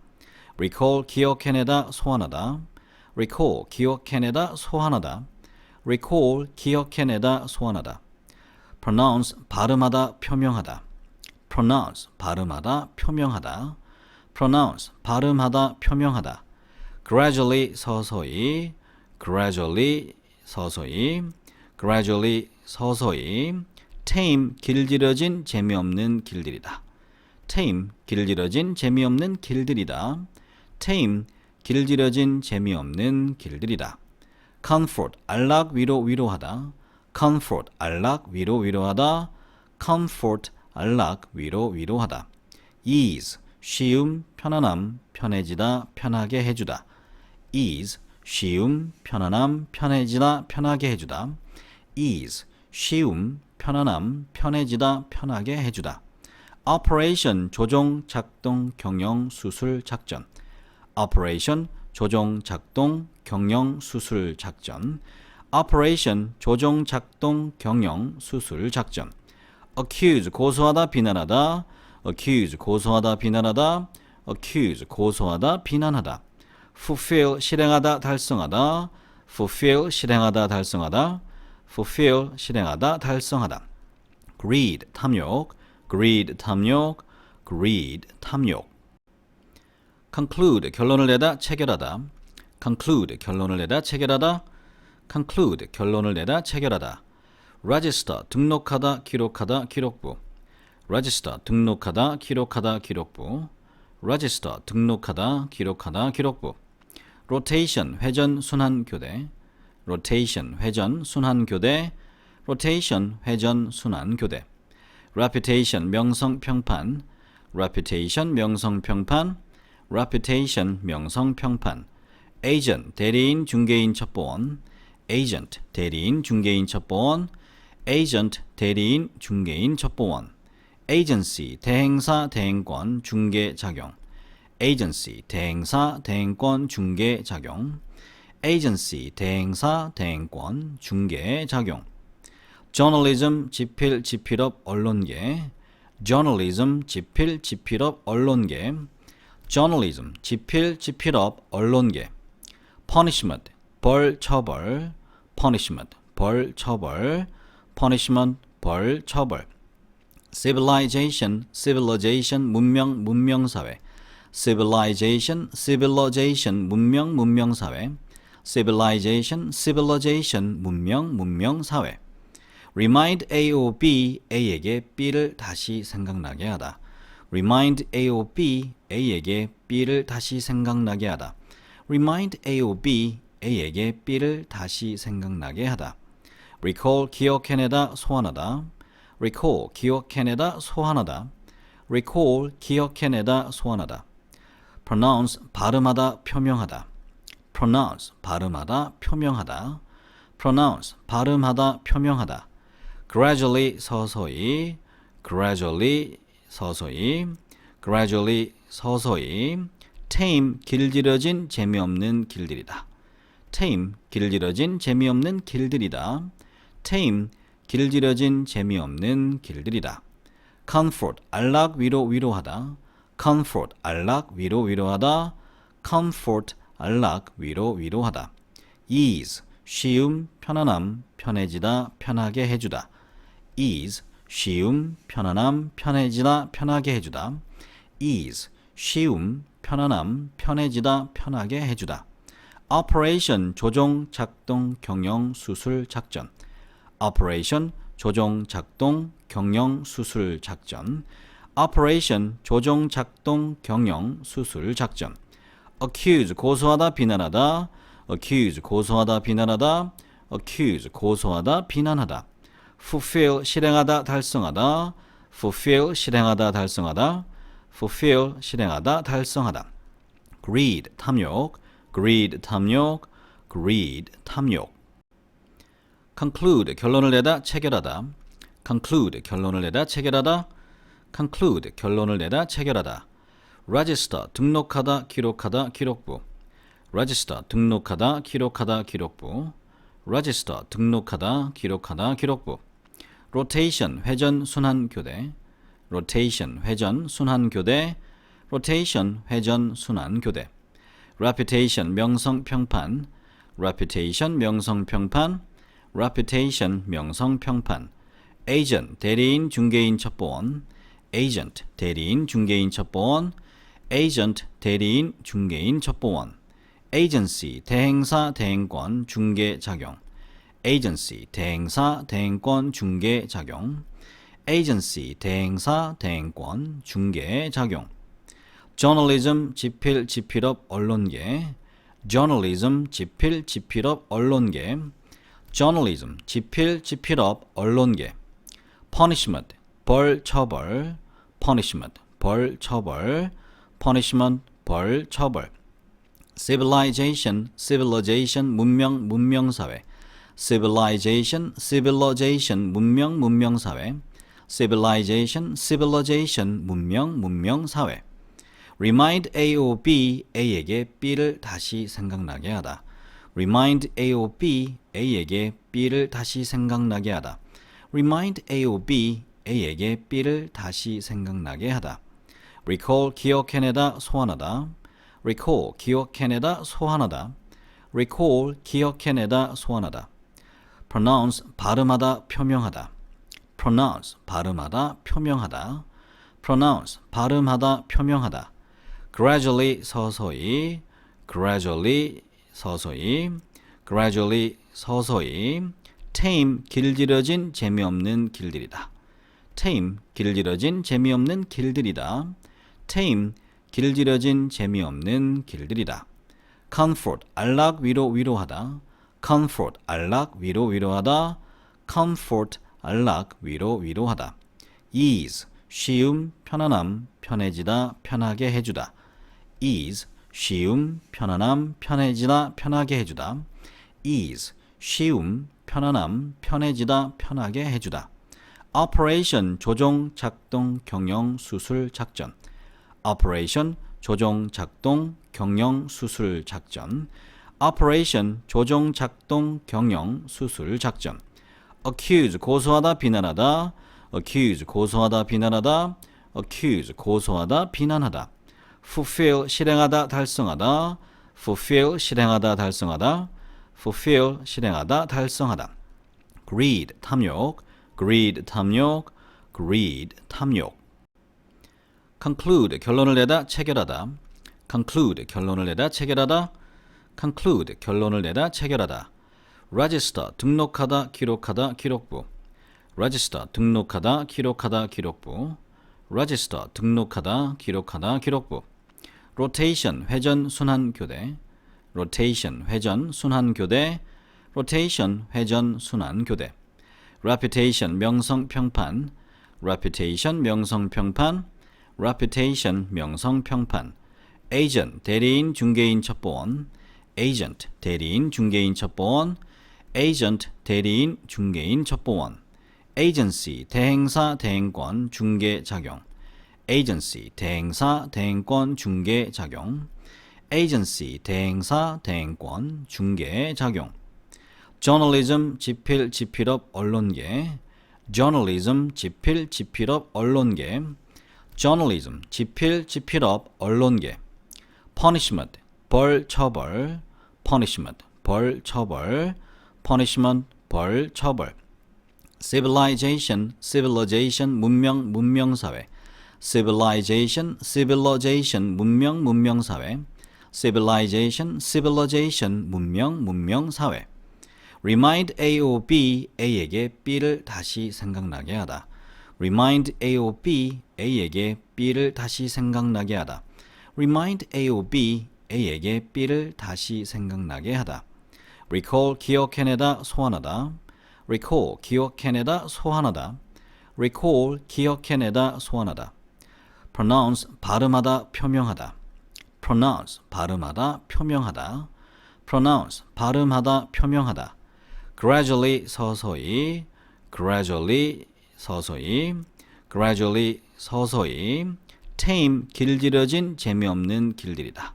recall, 기억해내다, 소환하다. recall, 기억해내다, 소환하다. recall, 기억해내다, 소환하다. pronounce, 발음하다, 표명하다. pronounce, 발음하다, 표명하다. pronounce, 발음하다, 표명하다. gradually, 서서히. gradually, 서서히. gradually, 서서히. tame, 길들여진, 재미없는 길들이다. tame, 길들여진, 재미없는 길들이다. tame, 길들여진 재미없는 길들이다. comfort, 안락, 위로, 위로하다. comfort, 안락, 위로, 위로하다. comfort, 안락, 위로, 위로하다. ease, 쉬움, 편안함, 편해지다, 편하게 해주다. ease, 쉬움, 편안함, 편해지다, 편하게 해주다. ease, 쉬움, 편안함, 편해지다, 편하게 해주다. operation, 조종, 작동, 경영, 수술, 작전. operation, 조종, 작동, 경영, 수술, 작전. operation, 조종, 작동, 경영, 수술, 작전. accuse, 고소하다, 비난하다. accuse, 고소하다, 비난하다. accuse, 고소하다, 비난하다. fulfill, 실행하다, 달성하다. fulfill, 실행하다, 달성하다. fulfill, 실행하다, 달성하다. greed, 탐욕. greed, 탐욕. greed, 탐욕. conclude, 결론을 내다, 체결하다. conclude, 결론을 내다, 체결하다. conclude, 결론을 내다, 체결하다. register, 등록하다, 기록하다, 기록부. register, 등록하다, 기록하다, 기록부. register, 등록하다, 기록하다, 기록부. rotation, 회전, 순환, 교대. rotation, 회전, 순환, 교대. rotation, 회전, 순환, 교대. reputation, 명성, 평판. reputation, 명성, 평판. reputation, 명성, 평판. agent, 대리인, 중개인, 첩보원. agent, 대리인, 중개인, 첩보원. agent, 대리인, 중개인, 첩보원. agency, 대행사, 대행권, 중개, 작용. agency, 대행사, 대행권, 중개, 작용. agency, 대행사, 대행권, 중개, 작용. journalism, 지필, 지필업, 언론계. journalism, 지필, 지필업, 언론계. journalism, 지필, 지필업, 언론계. punishment, 벌, 처벌. punishment, 벌, 처벌. punishment, 벌, 처벌. civilization, civilization, 문명, 문명사회. civilization, civilization, 문명, 문명사회. civilization, civilization, 문명, 문명사회. remind A or B, A에게 B를 다시 생각나게 하다. remind A or B, A에게 B를 다시 생각나게 하다. remind A or B, A에게 B를 다시 생각나게 하다. recall, 기억해내다, 소환하다. recall, 기억해내다, 소환하다. recall, 기억해내다, 소환하다. pronounce, 발음하다, 표명하다. pronounce, 발음하다, 표명하다. pronounce, 발음하다, 표명하다. gradually, 서서히. gradually, 서서히. gradually, 서서히. tame, 길들여진, 재미없는 길들이다. tame, 길들여진, 재미없는 길들이다. tame, 길들여진, 재미없는 길들이다. comfort, 안락, 위로, 위로하다. comfort, 안락, 위로, 위로하다. comfort, 안락, 위로, 위로하다. ease, 쉬움, 편안함, 편해지다, 편하게 해주다. ease, 쉬움, 편안함, 편해지다, 편하게 해주다. ease, 쉬움, 편안함, 편해지다, 편하게 해주다. operation, 조종, 작동, 경영, 수술, 작전. operation, 조종, 작동, 경영, 수술, 작전. operation, 조종, 작동, 경영, 수술, 작전. accuse, 고소하다, 비난하다. accuse, 고소하다, 비난하다. accuse, 고소하다, 비난하다. fulfill, 실행하다, 달성하다. fulfill, 실행하다, 달성하다. fulfill, 실행하다, 달성하다. greed, 탐욕. greed, 탐욕. greed, 탐욕. conclude, 결론을 내다, 체결하다. conclude, 결론을 내다, 체결하다. conclude, 결론을 내다, 체결하다. register, 등록하다, 기록하다, 기록부. register, 등록하다, 기록하다, 기록부. register, 등록하다, 기록하다, 기록부. rotation, 회전, 순환, 교대. rotation, 회전, 순환, 교대. rotation, 회전, 순환, 교대. reputation, 명성, 평판. reputation, 명성, 평판. reputation, 명성, 평판. agent, 대리인, 중개인, 첩보원. agent, 대리인, 중개인, 첩보원. agent, 대리인, 중개인, 첩보원. agency, 대행사, 대행권, 중개, 작용. agency, 대행사, 대행권, 중개, 작용. agency, 대행사, 대행권, 중개, 작용. journalism 지필 지필업 언론계 journalism 지필 지필업 언론계 journalism 지필 지필업 언론계 punishment 벌 처벌 punishment 벌 처벌 punishment 벌 처벌 civilization civilization 문명 문명사회 civilization civilization 문명 문명사회 civilization civilization 문명 문명사회 remind A or B A에게 B를 다시 생각나게 하다. remind A or B A에게 B를 다시 생각나게 하다. remind A or B A에게 B를 다시 생각나게 하다. recall 기억해내다 소환하다. recall 기억해내다 소환하다. recall 기억해내다 소환하다. pronounce 발음하다 표명하다. pronounce 발음하다 표명하다. pronounce 발음하다 표명하다. gradually 서서히 gradually 서서히 gradually 서서히 tame 길들여진 재미없는 길들이다. tame 길들여진 재미없는 길들이다. tame 길들여진 재미없는 길들이다. comfort 안락 위로 위로하다. comfort 안락 위로 위로하다. comfort 안락 위로 위로하다. ease 쉬움 편안함 편해지다 편하게 해주다. ease 쉬움 편안함 편해지다 편하게 해주다. ease 쉬움 편안함 편해지다 편하게 해주다. operation 조종 작동 경영 수술 작전. operation 조종 작동 경영 수술 작전. operation 조종 작동 경영 수술 작전. accuse 고소하다 비난하다. accuse 고소하다 비난하다. accuse 고소하다 비난하다. fulfill 실행하다 달성하다. fulfill 실행하다 달성하다. fulfill 실행하다 달성하다. greed 탐욕. greed 탐욕. greed 탐욕. conclude 결론을 내다 체결하다. conclude 결론을 내다 체결하다. conclude 결론을 내다 체결하다. register 등록하다 기록하다 기록부. register 등록하다 기록하다 기록부. register 등록하다 기록하다 기록부. rotation 회전 순환 교대. rotation 회전 순환 교대. rotation 회전 순환 교대. reputation 명성 평판. reputation 명성 평판. reputation 명성 평판. agent 대리인 중개인 첩보원. agent 대리인 중개인 첩보원. agent 대리인 중개인 첩보원. agency 대행사 대행권 중개 작용. agency 대행사 대행권 중개 작용. agency 대행사 대행권 중개 작용. journalism 지필 지필업 언론계. journalism 지필 지필업 언론계. journalism 지필 지필업 언론계. punishment 벌 처벌. punishment 벌 처벌. punishment 벌 처벌. civilization civilization 문명 문명사회. civilization civilization 문명 문명사회. civilization civilization 문명 문명사회. remind A or B A에게 B를 다시 생각나게 하다. remind A or B A에게 B를 다시 생각나게 하다. remind A or B A에게 B를 다시 생각나게 하다. recall 기억해내다 소환하다. recall 기억해내다 소환하다. recall 기억해내다 소환하다. pronounce 발음하다 표명하다. pronounce 발음하다 표명하다. pronounce 발음하다 표명하다. gradually 서서히 gradually 서서히 gradually 서서히 tame 길들여진 재미없는 길들이다.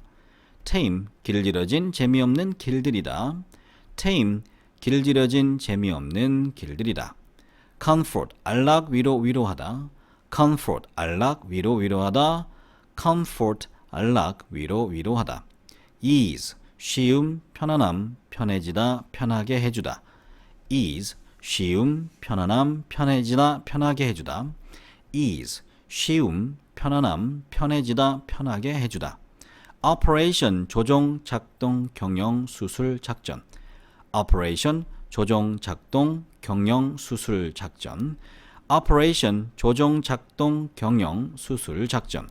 tame 길들여진 재미없는 길들이다. tame 길들여진 재미없는 길들이다. comfort 안락 위로 위로하다. comfort 안락 위로 위로하다. comfort 안락 위로 위로하다. ease 쉬움 편안함 편해지다 편하게 해주다. ease 쉬움 편안함 편해지다 편하게 해주다. ease 쉬움 편안함 편해지다 편하게 해주다. operation 조종 작동 경영 수술 작전. operation 조종 작동 경영 수술 작전. operation 조종 작동 경영 수술 작전.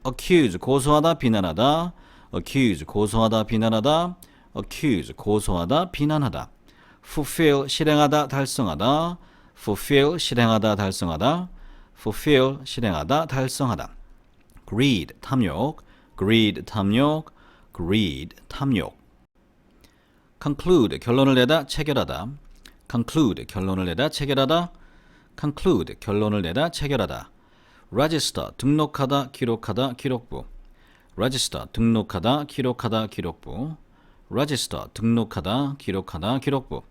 accuse 고소하다 비난하다 accuse 고소하다 비난하다 accuse 고소하다 비난하다 fulfill 실행하다 달성하다 fulfill 실행하다 달성하다 fulfill 실행하다 달성하다 greed 탐욕 greed 탐욕 greed 탐욕 conclude 결론을 내다 체결하다 conclude 결론을 내다 체결하다 conclude 결론을 내다 체결하다 register 등록하다 기록하다 기록부 register 등록하다 기록하다 기록부 register 등록하다 기록하다 기록부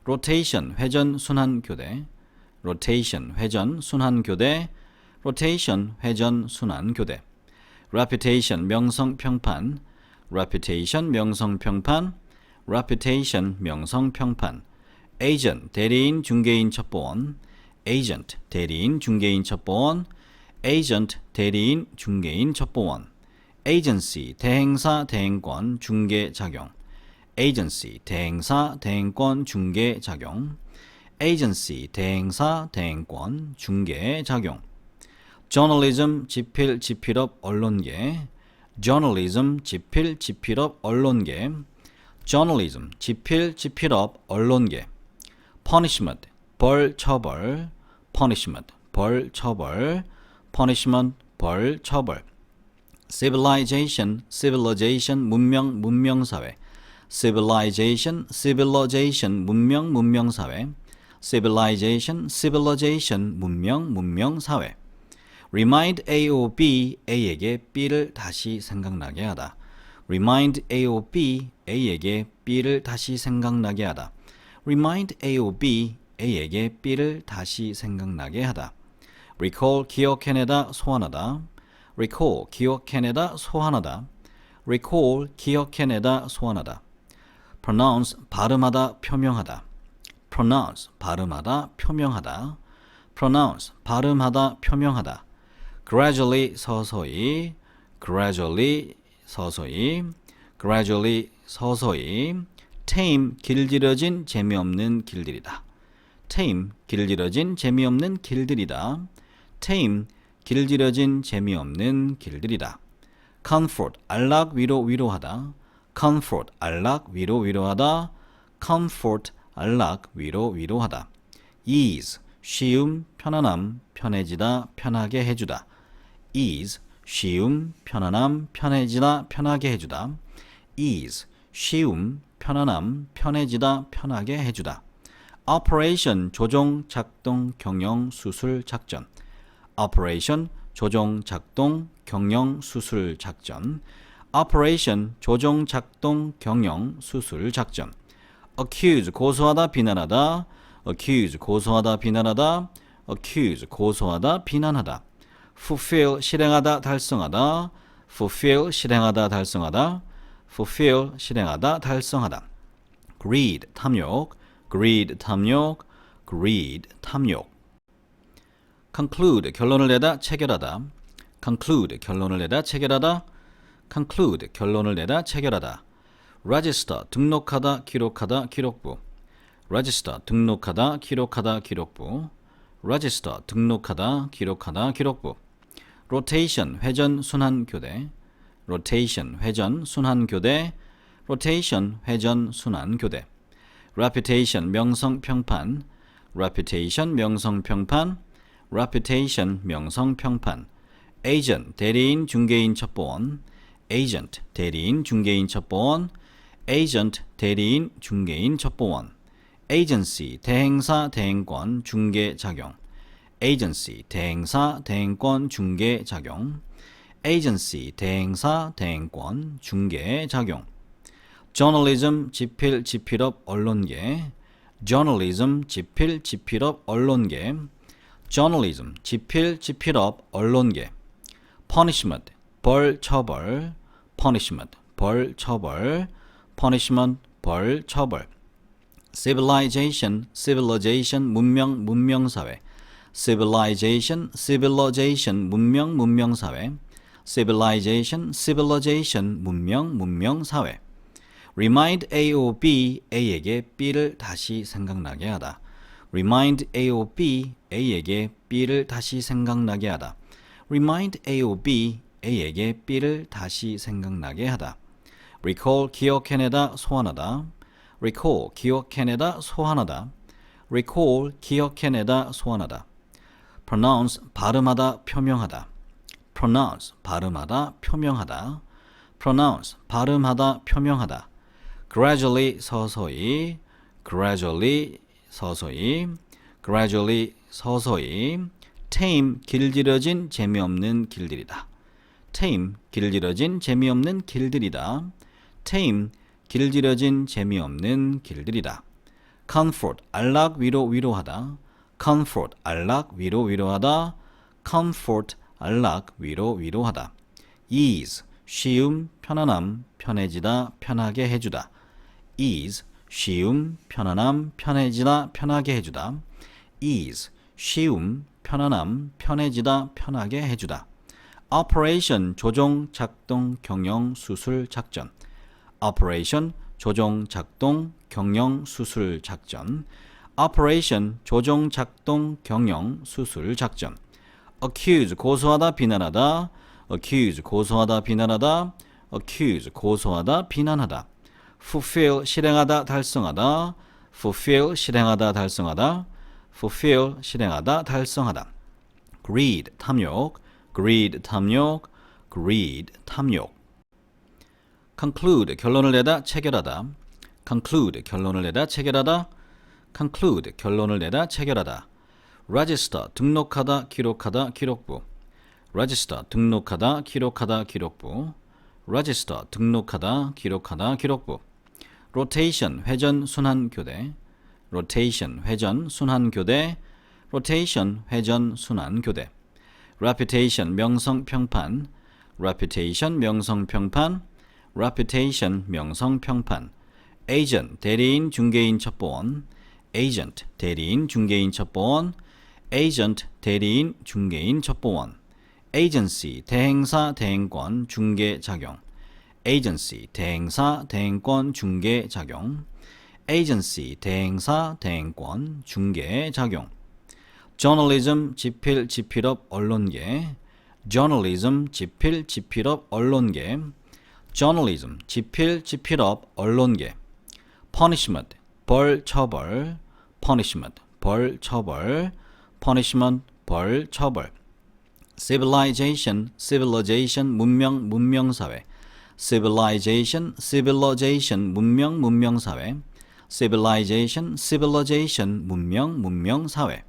rotation 회전 순환 교대 rotation 회전 순환 교대 rotation 회전 순환 교대 reputation 명성 평판 reputation 명성 평판 reputation 명성 평판 agent 대리인 중개인 첩보원 agent 대리인 중개인 첩보원 agent 대리인 중개인 첩보원 agency 대행사 대행권 중개 작용 agency 대행사 대행권 중개 작용 agency 대행사 대행권 중개 작용 journalism 지필 지필업 언론계 journalism 지필 지필업 언론계 journalism 지필 지필업 언론계 punishment 벌 처벌 punishment 벌 처벌 punishment 벌 처벌 civilization civilization 문명 문명사회 civilization civilization 문명 문명사회 civilization civilization 문명 문명사회 remind A or B A에게 B를 다시 생각나게 하다 remind A or B A에게 B를 다시 생각나게 하다 remind A or B A에게 B를 다시 생각나게 하다 recall 기억해내다 소환하다 recall 기억해내다 소환하다 recall 기억해내다 소환하다 pronounce 발음하다 표명하다 pronounce 발음하다 표명하다 pronounce 발음하다 표명하다 gradually 서서히 gradually 서서히 gradually 서서히 tame 길들여진 재미없는 길들이다 tame 길들여진 재미없는 길들이다 tame 길들여진 재미없는 길들이다 comfort 안락 위로 위로하다 comfort 안락 위로 위로하다 comfort 안락 위로 위로하다 ease 쉬움 편안함 편해지다 편하게 해주다 ease 쉬움 편안함 편해지다 편하게 해주다 ease 쉬움 편안함 편해지다 편하게 해주다 operation 조종 작동 경영 수술 작전 operation 조종 작동 경영 수술 작전 operation 조종 작동 경영 수술 작전 accuse 고소하다 비난하다 accuse 고소하다 비난하다 accuse 고소하다 비난하다 fulfill 실행하다 달성하다 fulfill 실행하다 달성하다 fulfill 실행하다 달성하다 greed 탐욕 greed 탐욕 greed 탐욕 conclude 결론을 내다 체결하다 conclude 결론을 내다 체결하다 conclude 결론을 내다 체결하다 register 등록하다 기록하다 기록부 register 등록하다 기록하다 기록부 register 등록하다 기록하다 기록부 rotation 회전 순환 교대 rotation 회전 순환 교대 rotation 회전 순환 교대 reputation 명성 평판 reputation 명성 평판 reputation 명성 평판 agent 대리인 중개인 첩보원 agent 대리인 중개인 첩보원 agent 대리인 중개인 첩보원 agency 대행사 대행권 중개 작용 agency 대행사 대행권 중개 작용 agency 대행사 대행권 중개 작용 journalism 지필 지필업 언론계 journalism 지필 지필업 언론계 journalism 지필 지필업 언론계 punishment 벌 처벌 punishment 벌 처벌 punishment 벌 처벌 civilization civilization 문명 문명사회 civilization civilization 문명 문명사회 civilization civilization 문명 문명사회 remind A or B A에게 B를 다시 생각나게 하다 remind A or B A에게 B를 다시 생각나게 하다 remind A or B A에게 B를 다시 생각나게 하다. recall, 기억해내다, 소환하다. recall, 기억해내다, 소환하다. recall, 기억해내다, 소환하다. pronounce, 발음하다, 표명하다. pronounce, 발음하다, 표명하다. pronounce, 발음하다, 표명하다. gradually, 서서히. gradually, 서서히. gradually, 서서히. tame, 길들여진 재미없는 길들이다. tame, 길들여진 재미없는 길들이다. tame, 길들여진 재미없는 길들이다. comfort, 안락, 위로, 위로하다. comfort, 안락, 위로, 위로하다. comfort, 안락, 위로, 위로하다. ease, 쉬움, 편안함, 편해지다, 편하게 해주다. ease, 쉬움, 편안함, 편해지다, 편하게 해주다. ease, 쉬움, 편안함, 편해지다, 편하게 해주다. operation, 조종, 작동, 경영, 수술, 작전. operation, 조종, 작동, 경영, 수술, 작전. operation, 조종, 작동, 경영, 수술, 작전. accuse, 고소하다, 비난하다. accuse, 고소하다, 비난하다. accuse, 고소하다, 비난하다. fulfill, 실행하다, 달성하다. fulfill, 실행하다, 달성하다. fulfill, 실행하다, 달성하다. greed, 탐욕. greed, 탐욕. greed, 탐욕. conclude, 결론을 내다, 체결하다. conclude, 결론을 내다, 체결하다. conclude, 결론을 내다, 체결하다. register, 등록하다, 기록하다, 기록부. register, 등록하다, 기록하다, 기록부. register, 등록하다, 기록하다, 기록부. rotation, 회전, 순환, 교대. rotation, 회전, 순환, 교대. rotation, 회전, 순환, 교대. reputation, 명성, 평판. reputation, 명성, 평판. reputation, 명성, 평판. agent, 대리인, 중개인, 첩보원. agent, 대리인, 중개인, 첩보원. agent, 대리인, 중개인, 첩보원. agency, 대행사, 대행권, 중개, 작용. agency, 대행사, 대행권, 중개, 작용. agency, 대행사, 대행권, 중개, 작용. journalism, 지필, 지필업, 언론계. journalism, 지필, 지필업, 언론계. journalism, 지필, 지필업, 언론계. punishment, 벌, 처벌. punishment, 벌, 처벌. punishment, 벌, 처벌. civilization, civilization, 문명, 문명사회. civilization, civilization, 문명, 문명사회. civilization, civilization, 문명, 문명사회.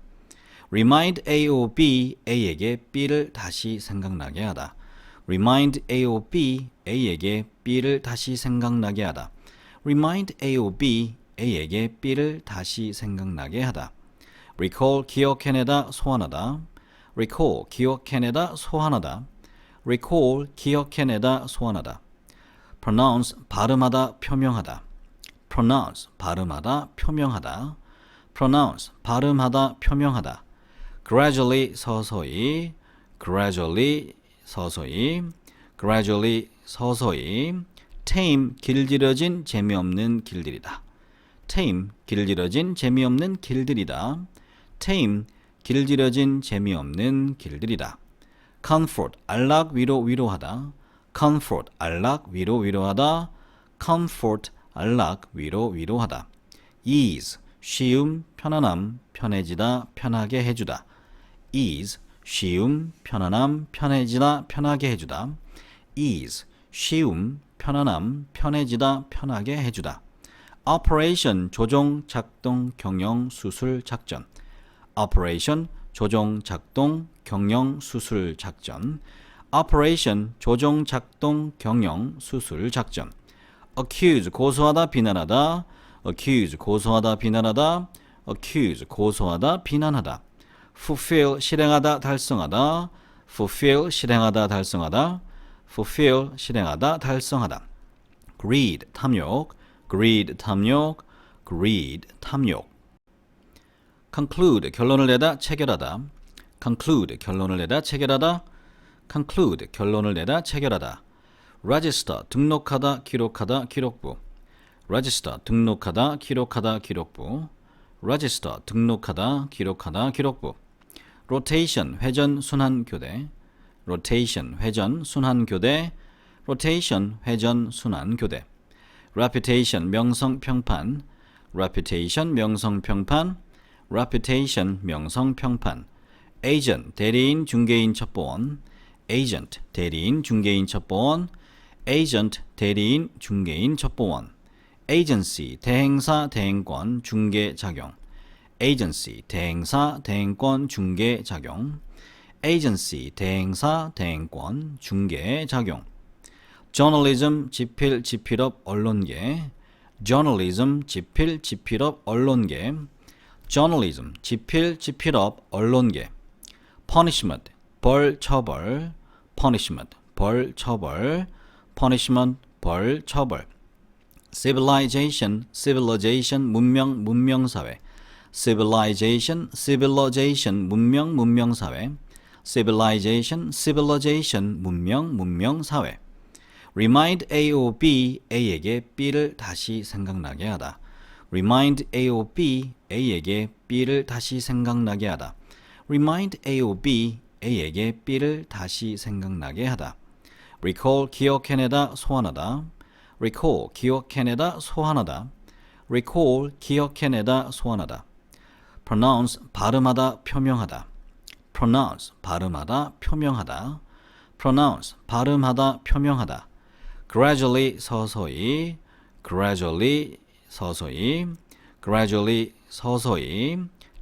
remind A or B, A에게 B를 다시 생각나게 하다. remind A or B, A에게 B를 다시 생각나게 하다. remind A or B, A에게 B를 다시 생각나게 하다. recall, 기억해내다, 소환하다. recall, 기억해내다, 소환하다. recall, 기억해내다, 소환하다. pronounce, 발음하다, 표명하다. pronounce, 발음하다, 표명하다. pronounce, 발음하다, 표명하다. gradually, 서서히. gradually, 서서히. gradually, 서서히. tame, 길들여진 재미없는 길들이다. tame, 길들여진 재미없는 길들이다. tame, 길들여진 재미없는 길들이다. comfort, 안락, 위로, 위로하다. comfort, 안락, 위로, 위로하다. comfort, 안락, 위로, 위로하다. ease, 쉬움, 편안함, 편해지다, 편하게 해주다. ease, 쉬움, 편안함, 편해지다, 편하게 해주다. ease, 쉬움, 편안함, 편해지다, 편하게 해주다. operation, 조종, 작동, 경영, 수술, 작전. operation, 조종, 작동, 경영, 수술, 작전. operation, 조종, 작동, 경영, 수술, 작전. accuse, 고소하다, 비난하다. accuse, 고소하다, 비난하다. accuse, 고소하다, 비난하다. fulfill, 실행하다, 달성하다. fulfill, 실행하다, 달성하다. fulfill, 실행하다, 달성하다. greed, 탐욕. greed, 탐욕. greed, 탐욕. conclude, 결론을 내다, 체결하다. conclude, 결론을 내다, 체결하다. conclude, 결론을 내다, 체결하다. register, 등록하다, 기록하다, 기록부. register, 등록하다, 기록하다, 기록부. register, 등록하다, 기록하다, 기록부. rotation, 회전, 순환, 교대. rotation, 회전, 순환, 교대, rotation, 회전, 순환, 교대. reputation, 명성, 평판, reputation, 명성, 평판, reputation, 명성, 평판. agent, 대리인, 중개인, 첩보원, agent, 대리인, 중개인, 첩보원, agent, 대리인, 중개인, 첩보원. agency, 대행사, 대행권, 중개, 작용. agency, 대행사, 대행권, 중개, 작용. agency, 대행사, 대행권, 중개, 작용. journalism, 지필, 지필업, 언론계. journalism, 지필, 지필업, 언론계. journalism, 지필, 지필업, 언론계. punishment, 벌, 처벌. punishment, 벌, 처벌. punishment, 벌, 처벌. civilization, civilization, 문명, 문명사회. civilization, civilization, 문명, 문명사회. civilization, civilization, 문명, 문명사회. remind A or B, A에게 B를 다시 생각나게 하다. remind A or B, A에게 B를 다시 생각나게 하다. remind A or B, A에게 B를 다시 생각나게 하다. recall, 기억해내다, 소환하다. recall, 기억해내다, 소환하다. recall, 기억해내다, 소환하다. pronounce, 발음하다, 표명하다. pronounce, 발음하다, 표명하다. pronounce, 발음하다, 표명하다. gradually, 서서히. gradually, 서서히. gradually, 서서히.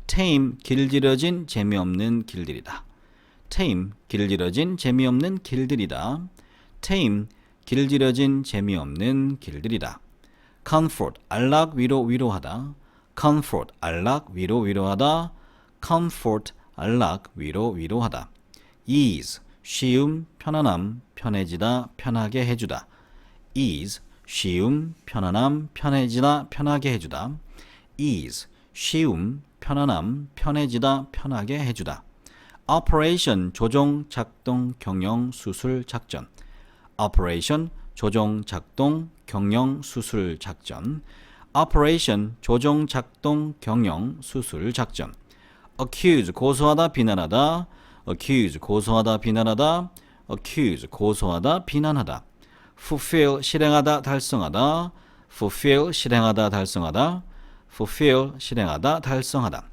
tame, 길들여진, 재미없는 길들이다. tame, 길들여진, 재미없는 길들이다. tame, 길들여진, 재미없는 길들이다. comfort, 안락, 위로, 위로하다. comfort, 안락, 위로, 위로하다. comfort, 안락, 위로, 위로하다. ease, 쉬움, 편안함, 편해지다, 편하게 해주다. ease, 쉬움, 편안함, 편해지다, 편하게 해주다. ease, 쉬움, 편안함, 편해지다, 편하게 해주다. operation, 조종, 작동, 경영, 수술, 작전. operation, 조종, 작동, 경영, 수술, 작전. operation, 조종, 작동, 경영, 수술, 작전. accuse, 고소하다, 비난하다. accuse, 고소하다, 비난하다. accuse, 고소하다, 비난하다. fulfill, 실행하다, 달성하다. fulfill, 실행하다, 달성하다. fulfill, 실행하다, 달성하다.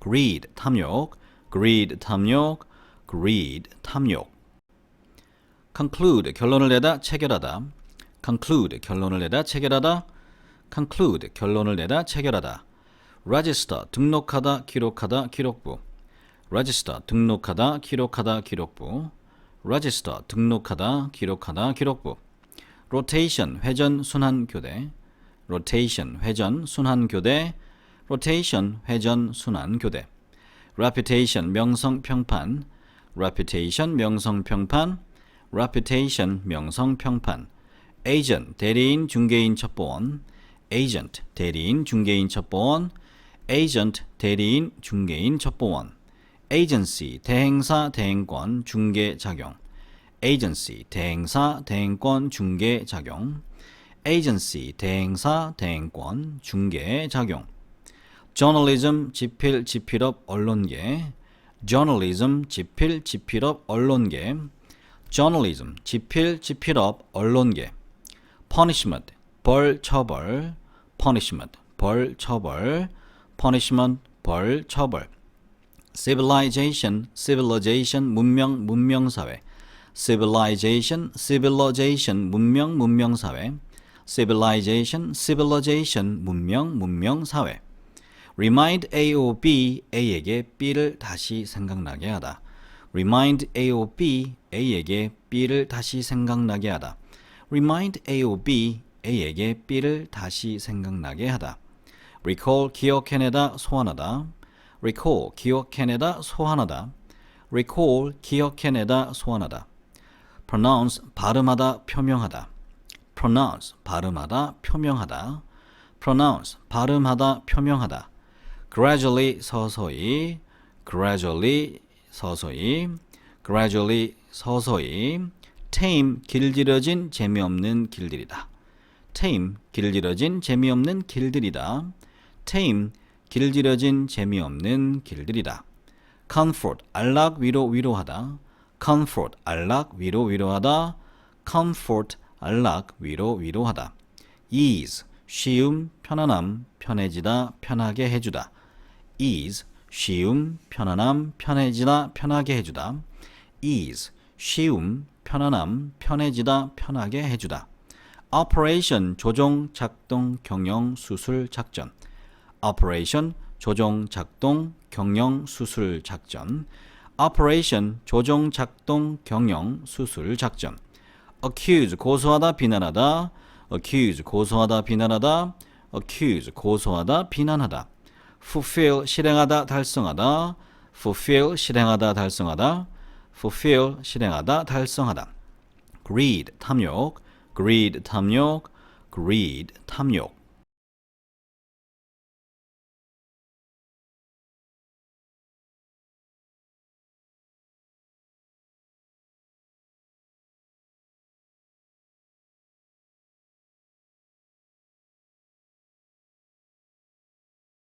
greed, 탐욕. greed, 탐욕. greed, 탐욕. conclude, 결론을 내다, 체결하다. conclude, 결론을 내다, 체결하다. conclude, 결론을 내다, 체결하다. register, 등록하다, 기록하다, 기록부. register, 등록하다, 기록하다, 기록부. register, 등록하다, 기록하다, 기록부. rotation, 회전, 순환, 교대. rotation, 회전, 순환, 교대. rotation, 회전, 순환, 교대. reputation, 명성, 평판. reputation, 명성, 평판. reputation, 명성, 평판. agent, 대리인, 중개인, 첩보원. agent, 대리인, 중개인, 첩보원. agent, 대리인, 중개인, 첩보원. agency, 대행사, 대행권, 중개, 작용. agency, 대행사, 대행권, 중개, 작용. agency, 대행사, 대행권, 중개, 작용. journalism, 지필, 지필업, 언론계. journalism, 지필, 지필업, 언론계. journalism, 지필, 지필업, 언론계. punishment, 벌, 처벌. punishment, 벌, 처벌. punishment, 벌, 처벌. civilization, civilization, 문명, 문명사회. civilization, civilization, 문명, 문명사회. civilization, civilization, 문명, 문명사회. remind A or B, A에게 B를 다시 생각나게 하다. remind A or B, A에게 B를 다시 생각나게 하다. remind A or B, A에게 B를 다시 생각나게 하다. recall, 기억해내다, 소환하다. recall, 기억해내다, 소환하다. recall, 기억해내다, 소환하다. pronounce, 발음하다, 표명하다. pronounce, 발음하다, 표명하다. pronounce, 발음하다, 표명하다. gradually, 서서히. gradually, 서서히. gradually, 서서히. tame, 길들여진, 재미없는 길들이다. tame, 길들여진, 재미없는 길들이다. tame, 길들여진, 재미없는 길들이다. comfort, 안락, 위로, 위로하다. comfort, 안락, 위로, 위로하다. comfort, 안락, 위로, 위로하다. ease, 쉬움, 편안함, 편해지다, 편하게 해주다. ease, 쉬움, 편안함, 편해지다, 편하게 해주다. ease, 쉬움, 편안함, 편해지다, 편하게 해주다. operation, 조종, 작동, 경영, 수술, 작전. operation, 조종, 작동, 경영, 수술, 작전. operation, 조종, 작동, 경영, 수술, 작전. accuse, 고소하다, 비난하다. accuse, 고소하다, 비난하다. accuse, 고소하다, 비난하다. fulfill, 실행하다, 달성하다. fulfill, 실행하다, 달성하다. fulfill, 실행하다, 달성하다. greed, 탐욕. greed, 탐욕. greed, 탐욕.